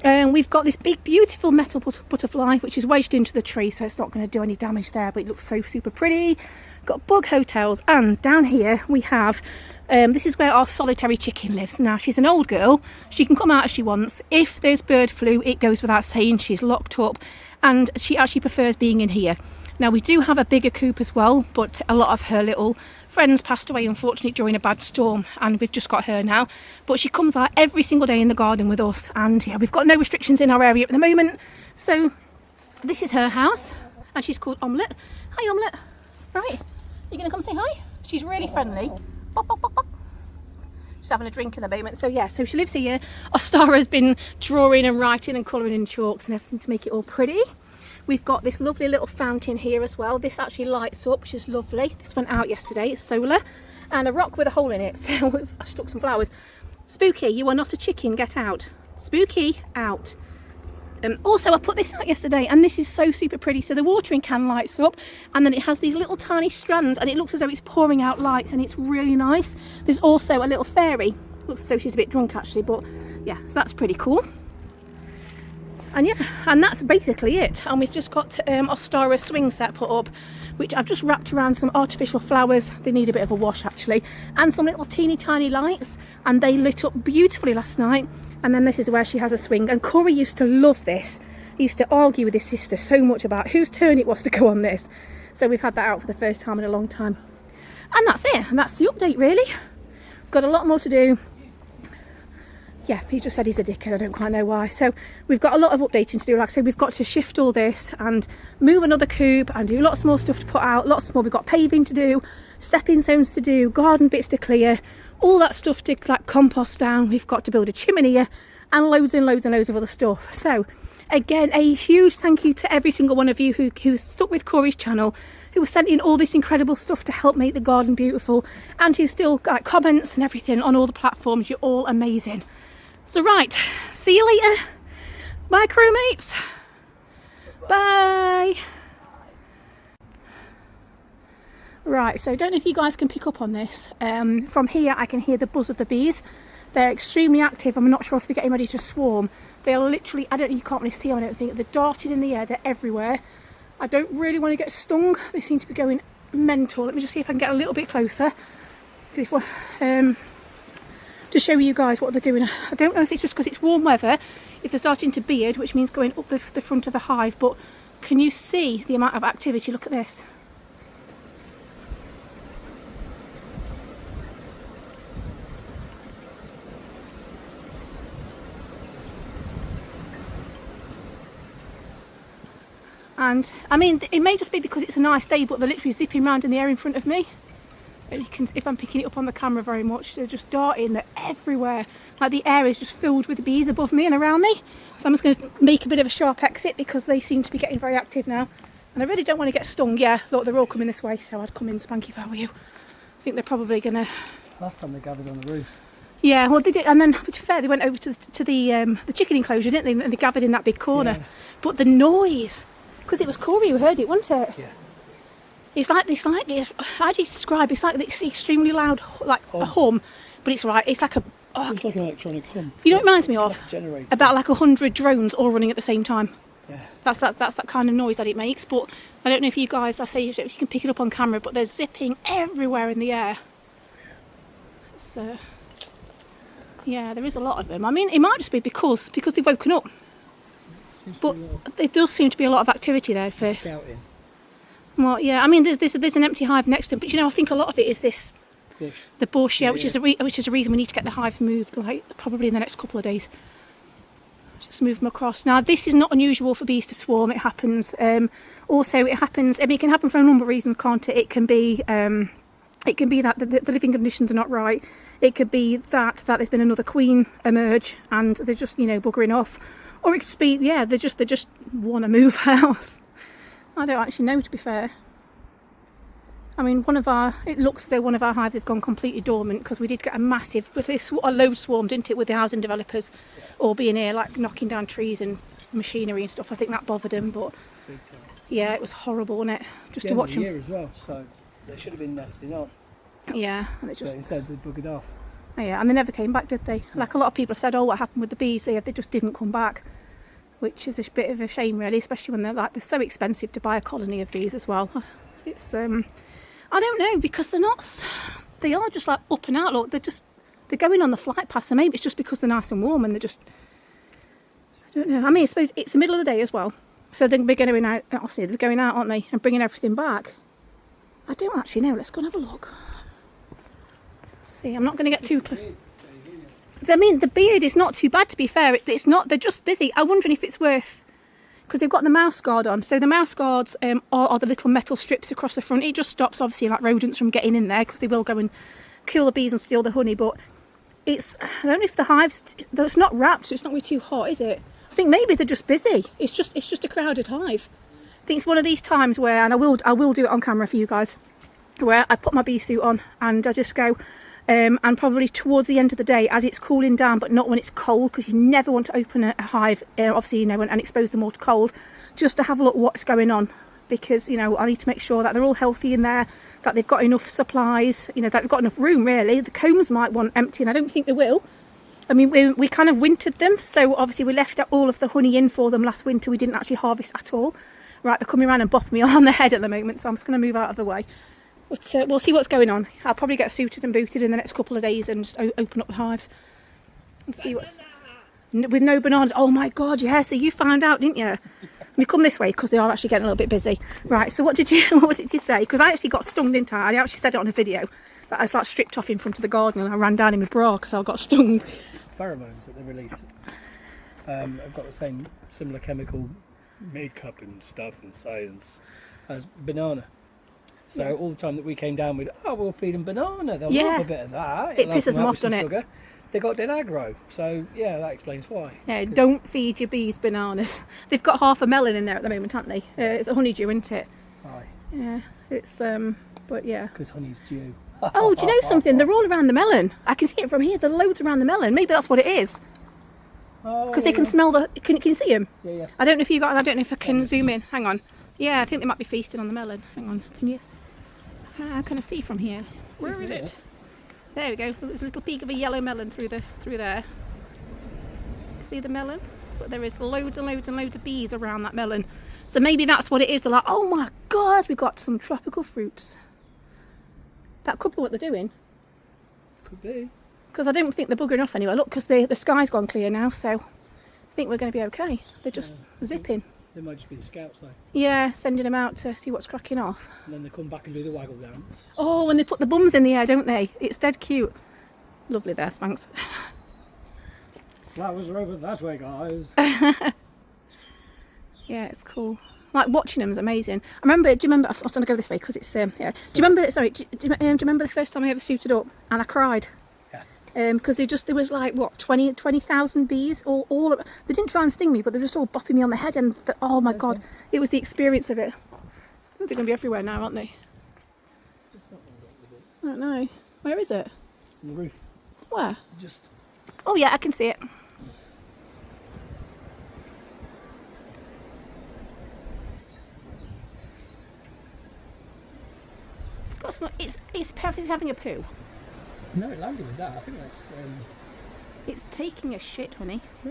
We've got this big beautiful metal butterfly which is wedged into the tree, so it's not going to do any damage there, but it looks so super pretty. Got bug hotels, and down here we have this is where our solitary chicken lives. Now she's an old girl, she can come out as she wants. If there's bird flu, it goes without saying, she's locked up, and she actually prefers being in here. Now we do have a bigger coop as well, but a lot of her little friends passed away unfortunately during a bad storm, and we've just got her now. But she comes out every single day in the garden with us, and yeah, we've got no restrictions in our area at the moment. So this is her house, and she's called Omelette. Hi Omelette. Right, you gonna come say hi? She's really friendly. Bop, bop, bop, bop. She's having a drink in the moment. So yeah, so she lives here. Ostara's been drawing and writing and colouring in chalks and everything to make it all pretty. We've got this lovely little fountain here as well. This actually lights up, which is lovely. This went out yesterday, it's solar. And a rock with a hole in it, so I stuck some flowers. Spooky, you are not a chicken, get out. Spooky, out. Also, I put this out yesterday, and this is so super pretty. So the watering can lights up, and then it has these little tiny strands, and it looks as though it's pouring out lights, and it's really nice. There's also a little fairy. Looks as though she's a bit drunk actually, but yeah, so that's pretty cool. And yeah, and that's basically it. And we've just got Ostara's swing set put up, which I've just wrapped around some artificial flowers. They need a bit of a wash actually, and some little teeny tiny lights, and they lit up beautifully last night. And then this is where she has a swing, and Kori used to love this. He used to argue with his sister so much about whose turn it was to go on this. So we've had that out for the first time in a long time. And that's it, and that's the update really. Got a lot more to do. Yeah, he just said he's a dickhead, I don't quite know why. So we've got a lot of updating to do. Like I said, we've got to shift all this and move another coop and do lots more stuff to put out, lots more. We've got paving to do, stepping stones to do, garden bits to clear, all that stuff to like compost down. We've got to build a chimney and loads and loads and loads of other stuff. So again, a huge thank you to every single one of you who stuck with Kori's channel, who sent in all this incredible stuff to help make the garden beautiful, and who still got comments and everything on all the platforms. You're all amazing. So right, see you later, my crewmates, bye. Right, so I don't know if you guys can pick up on this. From here I can hear the buzz of the bees. They're extremely active. I'm not sure if they're getting ready to swarm. They are literally, you can't really see them, I don't think. They're darting in the air, they're everywhere. I don't really want to get stung. They seem to be going mental. Let me just see if I can get a little bit closer. to show you guys what they're doing. I don't know if it's just because it's warm weather, if they're starting to beard, which means going up the front of the hive, but can you see the amount of activity? Look at this. And I mean, it may just be because it's a nice day, but they're literally zipping around in the air in front of me. You can, if I'm picking it up on the camera very much, they're just darting, they're everywhere. Like the air is just filled with bees above me and around me. So I'm just going to make a bit of a sharp exit because they seem to be getting very active now. And I really don't want to get stung. Yeah, look, they're all coming this way, so I'd come in Spanky if I were you. I think they're probably going to... Last time they gathered on the roof. Yeah, well they did, and then to be fair, they went over to the chicken enclosure, didn't they? And they gathered in that big corner. Yeah. But the noise... Because it was Kori who heard it, wasn't it? Yeah. It's like, how do you describe it? It's like this extremely loud, like a hum, but it's right, it's like a... Oh, It's like an electronic hum. you know what it reminds me of? Like a generator. About like 100 drones all running at the same time. Yeah. That's that kind of noise that it makes, but I don't know if you guys, I say if you can pick it up on camera, but they're zipping everywhere in the air. It's, yeah, there is a lot of them. I mean, it might just be because they've woken up. But there does seem to be a lot of activity there for scouting. Well, yeah. I mean, there's an empty hive next to them, but you know, I think a lot of it is this Bush. the bush, yeah, which is a reason we need to get the hive moved, like probably in the next couple of days. Just move them across. Now, this is not unusual for bees to swarm. It happens. Also, it happens. I mean, it can happen for a number of reasons, can't it? It can be that the living conditions are not right. It could be that there's been another queen emerge and they're just, you know, buggering off. Or it could just be, yeah, they just want to move house. I don't actually know, to be fair. I mean, it looks as though one of our hives has gone completely dormant because we did get a load swarmed, didn't it, with the housing developers all being here, like knocking down trees and machinery and stuff. I think that bothered them, but yeah, it was horrible, wasn't it? Just to watch them. Year as well, so they should have been nesting on. Yeah, and it just... But instead they buggered off. Yeah, and they never came back, did they? Like a lot of people have said, oh, what happened with the bees? They just didn't come back, which is a bit of a shame, really, especially when they're so expensive to buy a colony of bees as well. It's I don't know, because they are just like up and out. Look, they're going on the flight path, so maybe it's just because they're nice and warm and they're just, I don't know. I mean, I suppose it's the middle of the day as well, so they're going out. Obviously, they're going out, aren't they, and bringing everything back. I don't actually know. Let's go and have a look. See, I'm not going to get too close. I mean, the beard is not too bad, to be fair. It's not. They're just busy. I'm wondering if it's worth, because they've got the mouse guard on. So the mouse guards are the little metal strips across the front. It just stops, obviously, like rodents from getting in there because they will go and kill the bees and steal the honey. But I don't know if the hives. It's not wrapped, so it's not really too hot, is it? I think maybe they're just busy. It's just a crowded hive. I think it's one of these times where, and I will do it on camera for you guys, where I put my bee suit on and I just go. And probably towards the end of the day, as it's cooling down, but not when it's cold, because you never want to open a hive, obviously, you know, and expose them all to cold, just to have a look what's going on, because, you know, I need to make sure that they're all healthy in there, that they've got enough supplies, you know, that they've got enough room, really. The combs might want emptying. I don't think they will. I mean, we kind of wintered them, so obviously we left all of the honey in for them last winter. We didn't actually harvest at all. Right, they're coming around and bopping me on the head at the moment, so I'm just going to move out of the way. But we'll see what's going on. I'll probably get suited and booted in the next couple of days and just open up the hives and see what's... With no bananas. Oh my God, yeah, so you found out, didn't you? You come this way because they are actually getting a little bit busy. Right, so what did you say? Because I actually got stung, didn't I? I actually said it on a video that I was like stripped off in front of the garden and I ran down in my bra because I got stung. Pheromones that they release have got the same similar chemical makeup and stuff and science as banana. So all the time that we came down with, we'll feed them banana. They'll love a bit of that. It pisses them off, doesn't it? Sugar. They got dead aggro. So yeah, that explains why. Yeah, don't feed your bees bananas. They've got half a melon in there at the moment, haven't they? It's a honeydew, isn't it? Aye. Yeah, it's but yeah. Because honey's due. Oh, do you know something? They're all around the melon. I can see it from here. There are loads around the melon. Maybe that's what it is. Because they can smell the. Can you see them? Yeah, yeah. I don't know if you guys. I don't know if I can zoom in. Hang on. Yeah, I think they might be feasting on the melon. Hang on. Can you? How can I see from here? Where is it? There we go. There's a little peak of a yellow melon through there. See the melon? But there is loads and loads and loads of bees around that melon. So maybe that's what it is. They're like, oh my God, we've got some tropical fruits. That could be what they're doing. Could be. Because I don't think they're buggering off anywhere. Look, because the sky's gone clear now, so I think we're going to be okay. They're just zipping. They might just be the scouts though. Yeah, sending them out to see what's cracking off. And then they come back and do the waggle dance. Oh, and they put the bums in the air, don't they? It's dead cute. Lovely there, Spanks. Flowers are over that way, guys. Yeah, it's cool. Like watching them is amazing. I remember. Do you remember? I was going to go this way because it's yeah. Do you remember? Sorry. Do you remember the first time I ever suited up and I cried? Yeah. Because there was like what 20,000 bees all. They didn't try and sting me, but they were just all bopping me on the head, and oh my god, it was the experience of it. I think they're going to be everywhere now, aren't they? I don't know. Where is it? On the roof. Where? Just. Oh yeah, I can see it. It's got some. It's having a poo. No, it landed with that. I think that's. It's taking a shit, honey. No.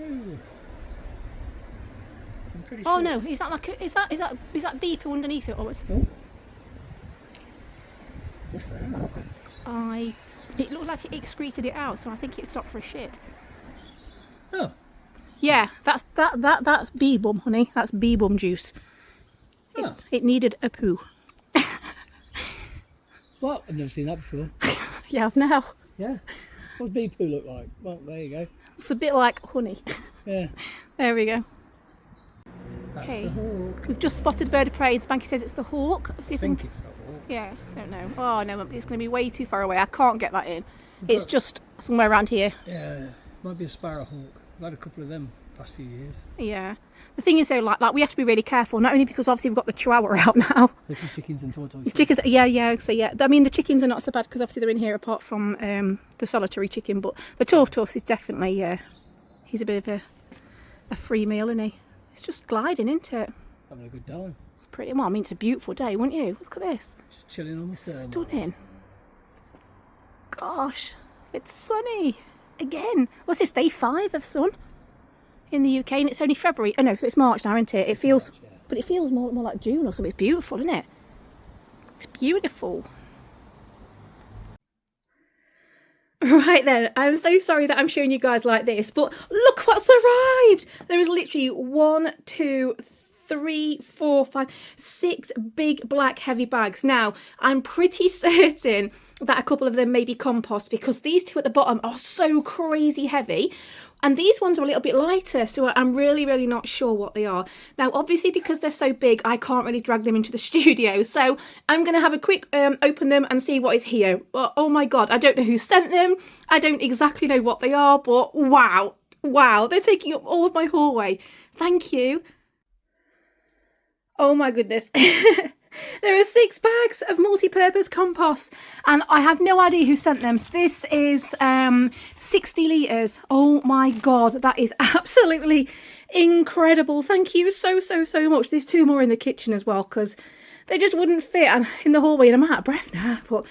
I'm pretty Oh sure. no, is that like is that bee poo underneath it or what's? Oh. What's that? It looked like it excreted it out, so I think it stopped for a shit. Oh. Yeah, that's bee bum, honey. That's bee bum juice. Oh. It needed a poo. Well, I've never seen that before. Yeah, I've now. Yeah. What does bee poo look like? Well, there you go. It's a bit like honey. Yeah. There we go. That's Okay. the hawk. We've just spotted a bird of prey. Spanky says it's the hawk. Let's see I if we can... think it's the hawk. Yeah, I don't know. Oh no, it's going to be way too far away. I can't get that in. It's just somewhere around here. Yeah. Might be a sparrowhawk. I've had a couple of them past few years. Yeah. The thing is though, like we have to be really careful. Not only because obviously we've got the chihuahua out now. Little chickens and tortoises. The chickens, yeah. So yeah, I mean the chickens are not so bad because obviously they're in here apart from the solitary chicken. But the tortoise is definitely, he's a bit of a free meal, isn't he? It's just gliding, isn't it? Having a good time. It's pretty. Well, I mean it's a beautiful day, wouldn't you? Look at this. Just chilling on the thermals. Stunning. Gosh, it's sunny again. What's this? Day 5 of sun in the UK, and it's only February. Oh no, it's March now, isn't it? It feels, March, yeah. but it feels more like June or something. It's beautiful, isn't it? It's beautiful. Right then, I'm so sorry that I'm showing you guys like this, but look what's arrived. There is literally 1, 2, 3, 4, 5, 6 big black heavy bags. Now, I'm pretty certain that a couple of them may be compost because these two at the bottom are so crazy heavy. And these ones are a little bit lighter, so I'm really not sure what they are. Now, obviously, because they're so big, I can't really drag them into the studio. So I'm going to have a quick open them and see what is here. Oh my God, I don't know who sent them. I don't exactly know what they are, but wow, they're taking up all of my hallway. Thank you. Oh my goodness. There are 6 bags of multi-purpose compost and I have no idea who sent them. So this is 60 litres. Oh my God, that is absolutely incredible. Thank you so much. There's 2 more in the kitchen as well because they just wouldn't fit in the hallway and I'm out of breath now. But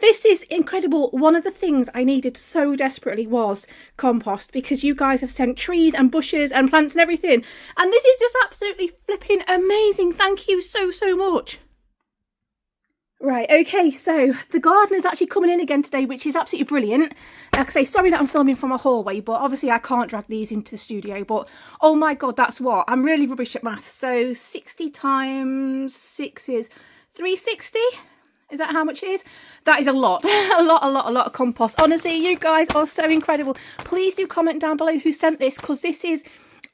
this is incredible. One of the things I needed so desperately was compost because you guys have sent trees and bushes and plants and everything. And this is just absolutely flipping amazing. Thank you so much. Right, okay, so the gardener's actually coming in again today, which is absolutely brilliant. Like I say, sorry that I'm filming from a hallway, but obviously I can't drag these into the studio. But oh my God, that's what? I'm really rubbish at maths. So 60 times 6 is 360. Is that how much it is? That is a lot. a lot of compost. Honestly, you guys are so incredible. Please do comment down below who sent this because this is,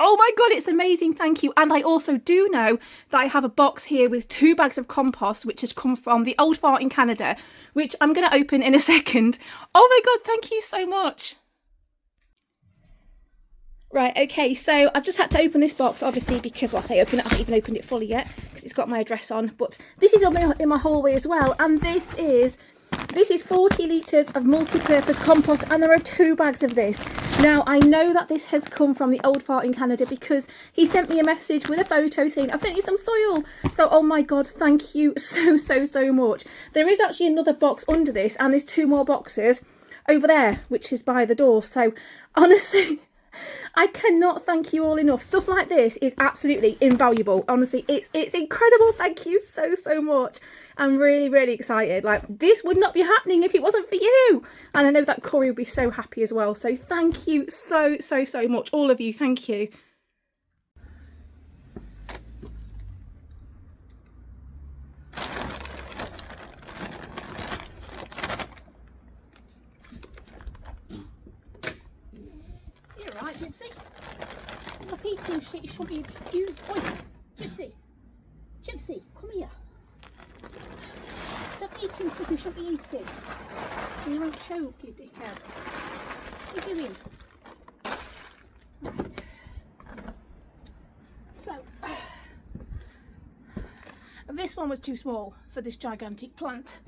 oh my God, it's amazing. Thank you. And I also do know that I have a box here with 2 bags of compost, which has come from the Old Fart in Canada, which I'm going to open in a second. Oh my God, thank you so much. Right, okay, so I've just had to open this box, obviously, because, well, I say open it, I haven't even opened it fully yet, because it's got my address on, but this is in my hallway as well, and this is 40 litres of multi-purpose compost, and there are 2 bags of this. Now, I know that this has come from the Old Fart in Canada, because he sent me a message with a photo saying, I've sent you some soil, so, oh my God, thank you so much. There is actually another box under this, and there's 2 more boxes over there, which is by the door, so, honestly, I cannot thank you all enough. Stuff like this is absolutely invaluable. Honestly, it's incredible. Thank you so much. I'm really, really excited. Like, this would not be happening if it wasn't for you. And I know that Kori would be so happy as well. So thank you so, so, so much. All of you, thank you. You're right, Gypsy. Stop eating shit you shouldn't be used. Oi, Gypsy. Gypsy, come here. Stop eating stuff you shouldn't be eating. You won't choke, you dickhead. What are you doing? Right. So, this one was too small for this gigantic plant.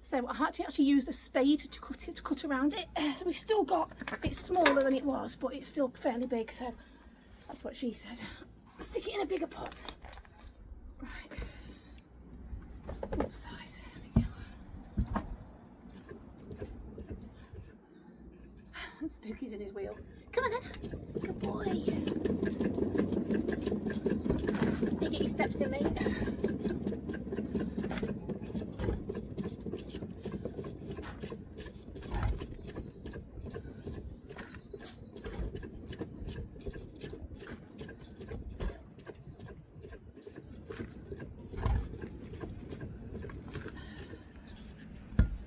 So I had to actually use the spade to cut around it. So we've still got, it's smaller than it was, but it's still fairly big. So that's what she said. Stick it in a bigger pot. Right. What size? There we go. Spooky's in his wheel. Come on then. Good boy. You get your steps in, mate.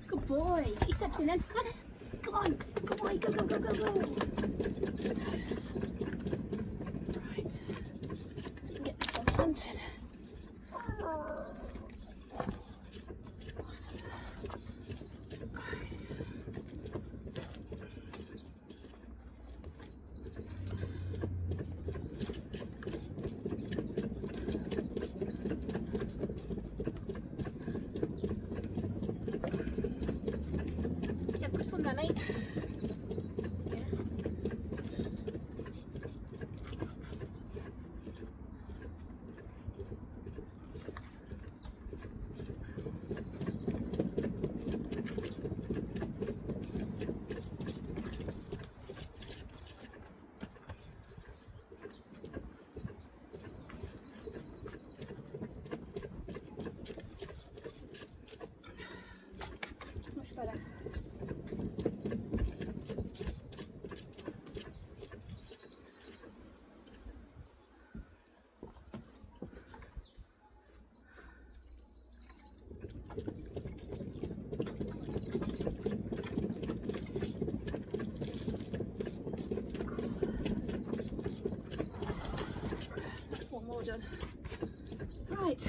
Good boy. Get your steps in then. Come on then. Come on. Good boy. Go, go, go, go, go. Right. So we can get this one planted. Awesome. Yeah, good fun there, mate. Much better. That's one more done. Right.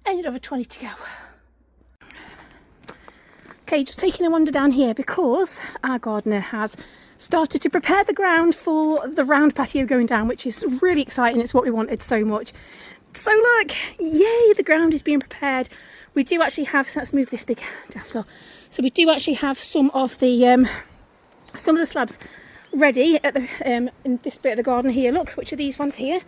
And another 20 to go. Okay, just taking a wander down here because our gardener has started to prepare the ground for the round patio going down, which is really exciting. It's what we wanted so much. So look, yay, the ground is being prepared. We do actually have, so let's move this big daffodil. So we do actually have some of the slabs ready at the in this bit of the garden here. Look, which are these ones here?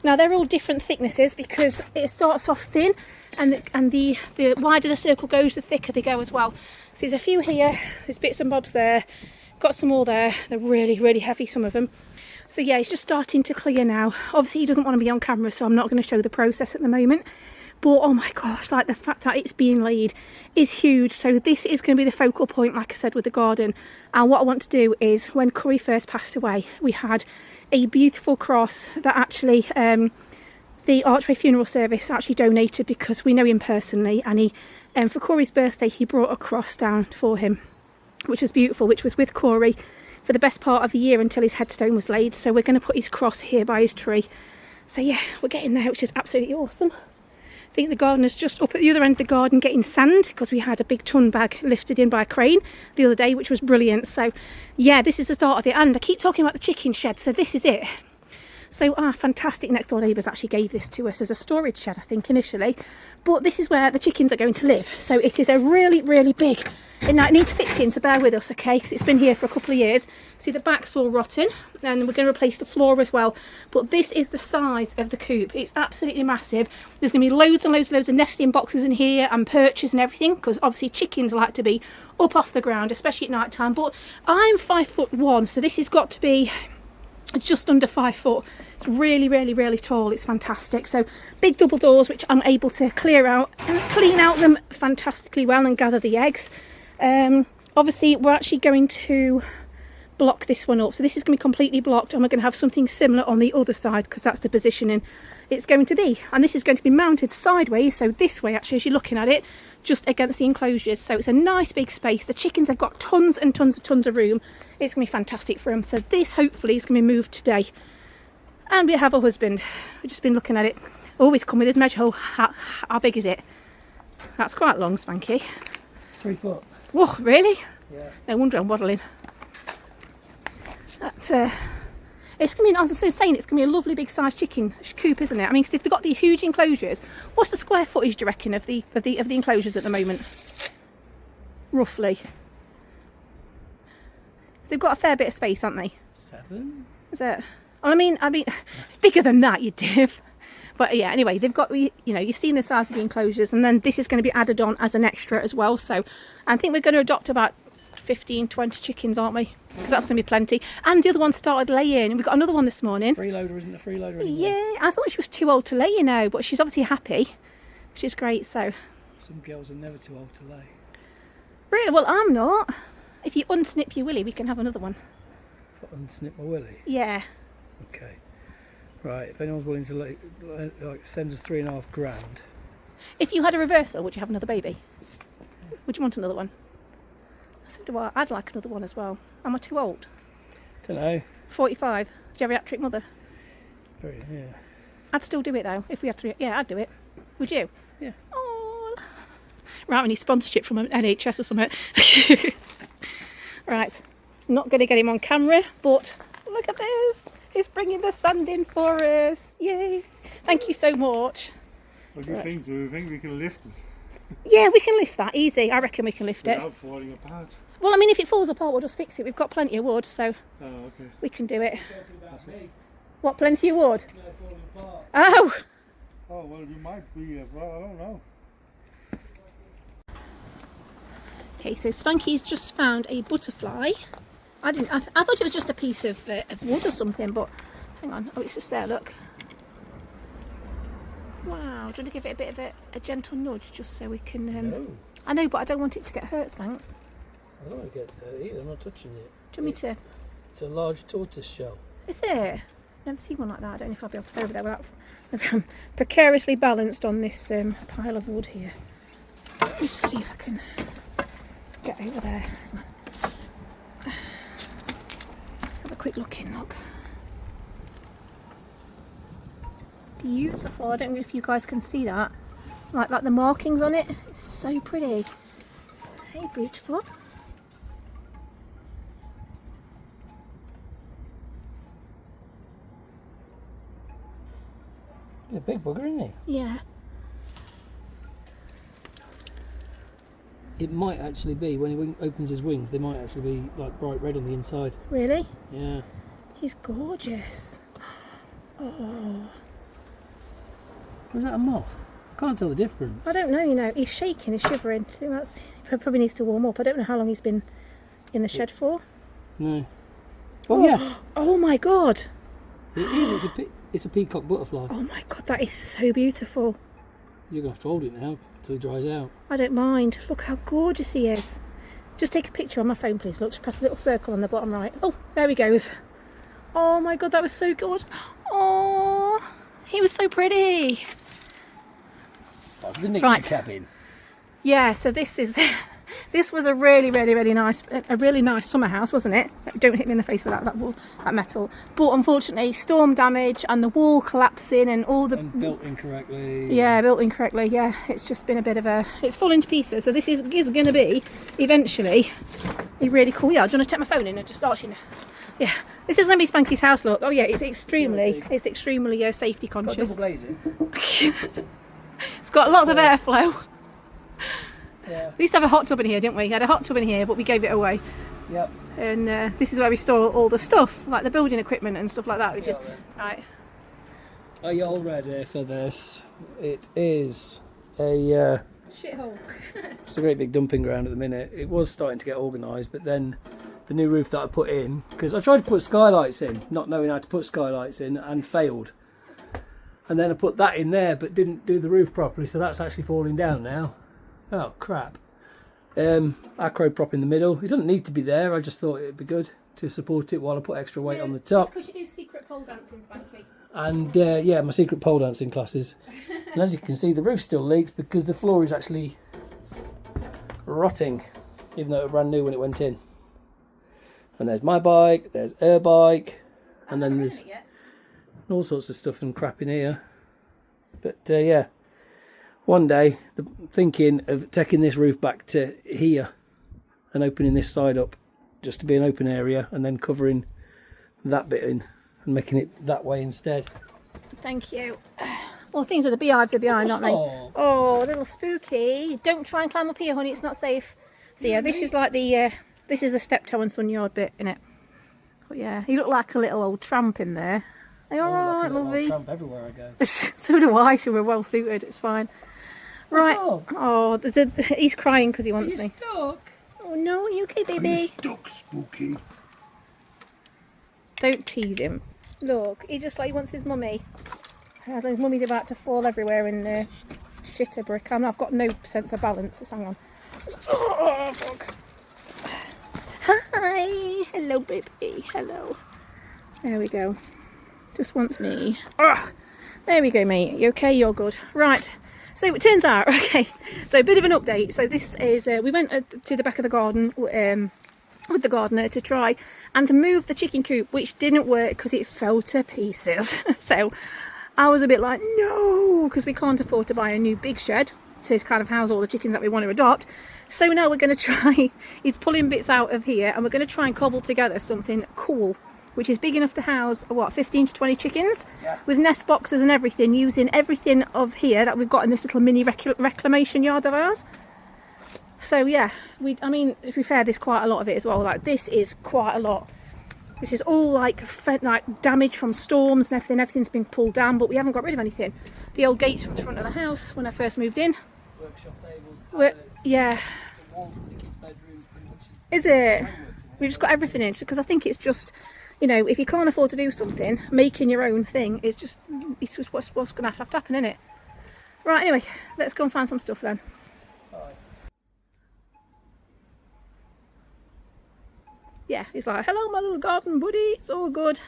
Now they're all different thicknesses because it starts off thin, and the wider the circle goes, the thicker they go as well. So there's a few here, there's bits and bobs there, got some more there. They're really, really heavy, some of them. So yeah, it's just starting to clear now. Obviously he doesn't want to be on camera, so I'm not going to show the process at the moment. But oh my gosh, like the fact that it's being laid is huge. So this is going to be the focal point, like I said, with the garden. And what I want to do is, when Kori first passed away, we had a beautiful cross that actually the Archway Funeral Service actually donated, because we know him personally, and he for Kori's birthday he brought a cross down for him, which was beautiful, which was with Kori for the best part of the year until his headstone was laid. So we're going to put his cross here by his tree. So yeah, we're getting there, which is absolutely awesome. I think the gardener's just up at the other end of the garden getting sand, because we had a big ton bag lifted in by a crane the other day, which was brilliant. So yeah, this is the start of it. And I keep talking about the chicken shed, so this is it. So our fantastic next door neighbours actually gave this to us as a storage shed, I think, initially. But this is where the chickens are going to live. So it is a really, really big, and now it needs fixing, so bear with us, okay, because it's been here for a couple of years. See, the back's all rotten, and we're going to replace the floor as well. But this is the size of the coop. It's absolutely massive. There's going to be loads and loads and loads of nesting boxes in here, and perches and everything, because obviously chickens like to be up off the ground, especially at night time. But I'm 5'1", so this has got to be It's just under 5 foot. It's really, really, really tall. It's fantastic. So big double doors, which I'm able to clear out and clean out them fantastically well and gather the eggs. Obviously, we're actually going to block this one up. So this is going to be completely blocked, and we're going to have something similar on the other side because that's the positioning it's going to be. And this is going to be mounted sideways, so this way actually as you're looking at it, just against the enclosures. So it's a nice big space. The chickens have got tons and tons of room. It's going to be fantastic for them. So this hopefully is going to be moved today. And we have a husband. We've just been looking at it. Always come with his measure. Oh, how big is it? That's quite long, Spanky. 3 foot. Whoa, really? Yeah. No wonder I'm waddling. That's it's going to be, as I was saying, it's going to be a lovely big sized chicken coop, isn't it? I mean, because if they've got the huge enclosures, what's the square footage, do you reckon, of the enclosures at the moment? Roughly. They've got a fair bit of space, haven't they? 7? Is it? Well, I mean, it's bigger than that, you div. But yeah, anyway, they've got, you know, you've seen the size of the enclosures, and then this is going to be added on as an extra as well. So I think we're going to adopt about 15, 20 chickens, aren't we? Because that's going to be plenty. And the other one started laying. We've got another one this morning. Freeloader isn't a freeloader anymore. Yeah, I thought she was too old to lay, you know, but she's obviously happy, which is great. So Some girls are never too old to lay. really, well, I'm not. If you unsnip your willy, we can have another one. Unsnip my willy. Yeah. Okay. Right. If anyone's willing to like send us $3,500. If you had a reversal, would you have another baby? Would you want another one? So do I. I'd like another one as well. Am I too old? Don't know. 45. Geriatric mother. Very, yeah. I'd still do it though. If we had 3, yeah, I'd do it. Would you? Yeah. Oh. Right, we need sponsorship from an NHS or something. Right. Not going to get him on camera, but look at this. He's bringing the sand in for us. Yay. Thank you so much. What do you think? Do you think we can lift it Yeah, we can lift that easy. I reckon we can lift it. without falling apart? Well, I mean, if it falls apart, we'll just fix it. We've got plenty of wood, so Oh, okay. we can do it. What, plenty of wood? Oh, Oh, well, you might be as well. I don't know. okay. So Spanky's just found a butterfly. I thought it was just a piece of wood or something, but hang on. Oh, it's just there. Look. Wow. Do you want to give it a bit of a gentle nudge, just so we can? No. I know, but I don't want it to get hurt, Spanks. I don't want to get dirty. I'm not touching it. Do you want me to? It's a large tortoise shell. Is it? Never seen one like that. I don't know if I'll be able to go over there without. I'm precariously balanced on this pile of wood here. Let me just see if I can get over there. Let's have a quick look in. Look. It's beautiful. I don't know if you guys can see that. Like the markings on it. It's so pretty. Hey, beautiful. He's a big bugger, isn't he? Yeah. It might actually be, when he opens his wings, they might actually be like bright red on the inside. Really? Yeah. He's gorgeous. Oh. Was that a moth? I can't tell the difference. I don't know, you know. He's shaking, he's shivering. I think he probably needs to warm up. I don't know how long he's been in the shed for. No. Oh, yeah. Oh my god. It is. It's a peacock butterfly. Oh my god, that is so beautiful. You're going to have to hold it now until it dries out. I don't mind. Look how gorgeous he is. Just take a picture on my phone, please. Look, just press a little circle on the bottom right. Oh, there he goes. Oh my god, that was so good. Oh, he was so pretty. That's the Nixie Right. cabin. Yeah, so this was a really nice summer house, wasn't it? Don't hit me in the face with that metal. But unfortunately, storm damage and the wall collapsing and all the built incorrectly. Yeah, built incorrectly. Yeah, it's just been a bit of a. It's fallen to pieces. So this is going to be eventually a really cool. Yeah, do you want to take my phone in and just start? Yeah, this is going to be Spanky's house. Look. Oh yeah, it's extremely safety Got conscious. double glazing. It's got lots of airflow. Yeah. We used to have a hot tub in here, didn't we? We had a hot tub in here, but we gave it away. Yep. And this is where we store all the stuff, like the building equipment and stuff like that. Which is right. Are you all ready for this? It is a. Shithole. It's a great big dumping ground at the minute. It was starting to get organised, but then the new roof that I put in, because I tried to put skylights in, not knowing how to put skylights in, and failed. And then I put that in there, but didn't do the roof properly, so that's actually falling down now. Oh, crap. Acro prop in the middle. It doesn't need to be there, I just thought it'd be good to support it while I put extra weight on the top. Because you do secret pole dancing, Spanky. And yeah, my secret pole dancing classes. And as you can see, the roof still leaks because the floor is actually rotting, even though it was brand new when it went in. And there's my bike, there's her bike, and then there's all sorts of stuff and crap in here. But yeah, one day thinking of taking this roof back to here and opening this side up just to be an open area, and then covering that bit in and making it that way instead. Thank you. Well, things are the beehives are behind, aren't they? Oh, a little spooky. Don't try and climb up here, honey. It's not safe. So yeah, this is like the this is the steptoe and son yard bit, innit? But yeah, you look like a little old tramp in there. Are you all right, lovey? Tramp everywhere I go. So do I. So we're well suited. It's fine. Right. Oh, he's crying because he wants me. Stuck. Oh no, are you okay, baby? Are you stuck, Spooky? Don't tease him. Look, he just like he wants his mummy. As his mummy's about to fall everywhere and shit a brick. I've got no sense of balance. So hang on. Oh, fuck. Hi. Hello, baby. Hello. There we go. Just wants me. Oh, there we go, mate. You okay? You're good. Right. So it turns out, okay. So a bit of an update. So this is, we went to the back of the garden with the gardener to try and to move the chicken coop, which didn't work because it fell to pieces. So I was a bit like, no, because we can't afford to buy a new big shed to kind of house all the chickens that we want to adopt. So now we're going to try, he's pulling bits out of here, and we're going to try and cobble together something cool, which is big enough to house, what, 15 to 20 chickens? Yeah. With nest boxes and everything, using everything of here that we've got in this little mini reclamation yard of ours. So yeah, I mean, to be fair, there's quite a lot of it as well. Like, this is quite a lot. This is all like damage from storms and everything. Everything's been pulled down, but we haven't got rid of anything. The old gates from the front of the house when I first moved in. Workshop tables, yeah. The wall from the kids' bedrooms, pretty much. Is it? We've just got everything in, because I think it's just, you know, if you can't afford to do something, making your own thing is just, it's just what's going to have to happen, isn't it? Right, anyway, let's go and find some stuff then. Yeah, he's like, hello, my little garden buddy, it's all good.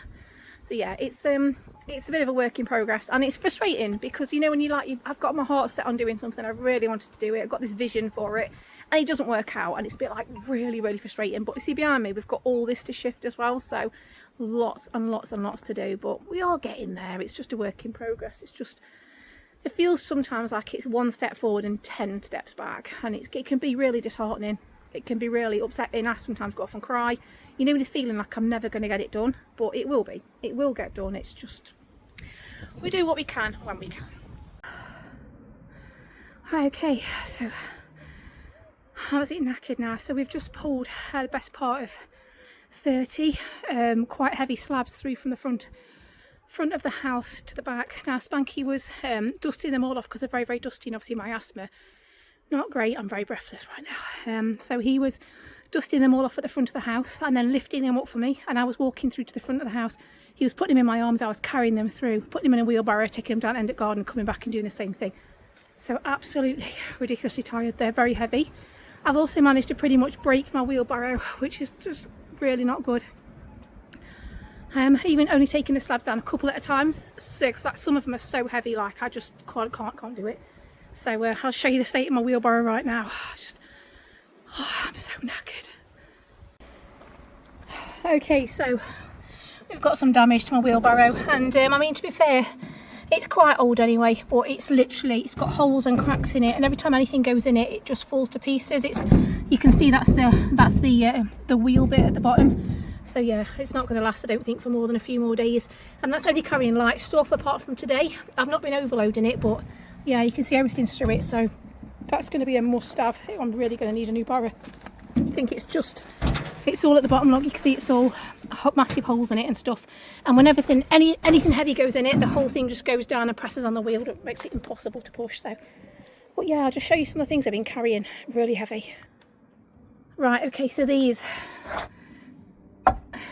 So yeah, it's a bit of a work in progress, and it's frustrating because, you know, when you like, I've got my heart set on doing something, I really wanted to do it, I've got this vision for it, and it doesn't work out, and it's a bit like really, really frustrating. But you see behind me, we've got all this to shift as well, so lots and lots and lots to do, but we are getting there. It's just a work in progress. It's just, it feels sometimes like it's one step forward and 10 steps back, and it can be really disheartening. It can be really upsetting. I sometimes go off and cry. You know, the feeling like I'm never going to get it done, but it will be. It will get done. It's just, we do what we can when we can. Right, okay, so I was knackered now. So we've just pulled the best part of 30 quite heavy slabs through from the front of the house to the back. Now Spanky was dusting them all off because they're very, very dusty, and obviously my asthma. Not great, I'm very breathless right now. So he was dusting them all off at the front of the house and then lifting them up for me, and I was walking through to the front of the house. He was putting them in my arms, I was carrying them through, putting them in a wheelbarrow, taking them down end of garden, coming back and doing the same thing. So absolutely ridiculously tired. They're very heavy. I've also managed to pretty much break my wheelbarrow, which is just really not good. Even only taking the slabs down a couple at a time, so because like, some of them are so heavy, like I just can't do it. So I'll show you the state of my wheelbarrow right now. I'm so knackered. Okay, so we've got some damage to my wheelbarrow, and I mean, to be fair, it's quite old anyway, but it's got holes and cracks in it, and every time anything goes in it, it just falls to pieces. You can see that's the wheel bit at the bottom. So yeah, it's not going to last, I don't think, for more than a few more days, and that's only carrying light stuff apart from today. I've not been overloading it, but yeah, you can see everything's through it, so that's going to be a must-have. I'm really going to need a new barrow. I think it's all at the bottom. Look, you can see it's all massive holes in it and stuff. And when anything heavy goes in it, the whole thing just goes down and presses on the wheel. It makes it impossible to push. So, but yeah, I'll just show you some of the things I've been carrying. Really heavy. Right, okay, so these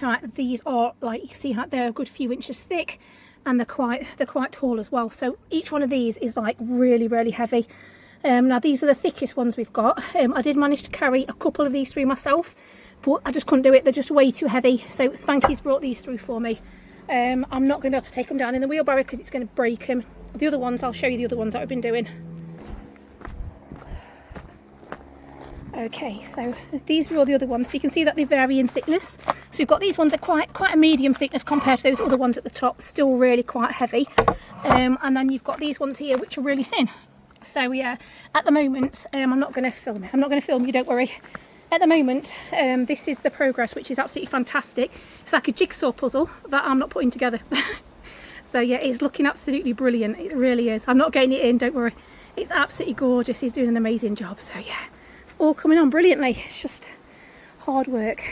right, these are, like, you see how they're a good few inches thick, and they're quite tall as well. So each one of these is like really, really heavy. Now these are the thickest ones we've got. I did manage to carry a couple of these through myself, but I just couldn't do it. They're just way too heavy. So Spanky's brought these through for me. I'm not going to be able to take them down in the wheelbarrow because it's going to break them. The other ones, I'll show you the other ones that I've been doing. Okay, so these are all the other ones. So you can see that they vary in thickness. So you've got these ones that are quite a medium thickness compared to those other ones at the top, still really quite heavy. And then you've got these ones here which are really thin. So yeah, at the moment, I'm not going to film it. I'm not going to film you, don't worry. At the moment, this is the progress, which is absolutely fantastic. It's like a jigsaw puzzle that I'm not putting together. So yeah, it's looking absolutely brilliant. It really is. I'm not getting it in, don't worry. It's absolutely gorgeous. He's doing an amazing job. So yeah, it's all coming on brilliantly. It's just hard work.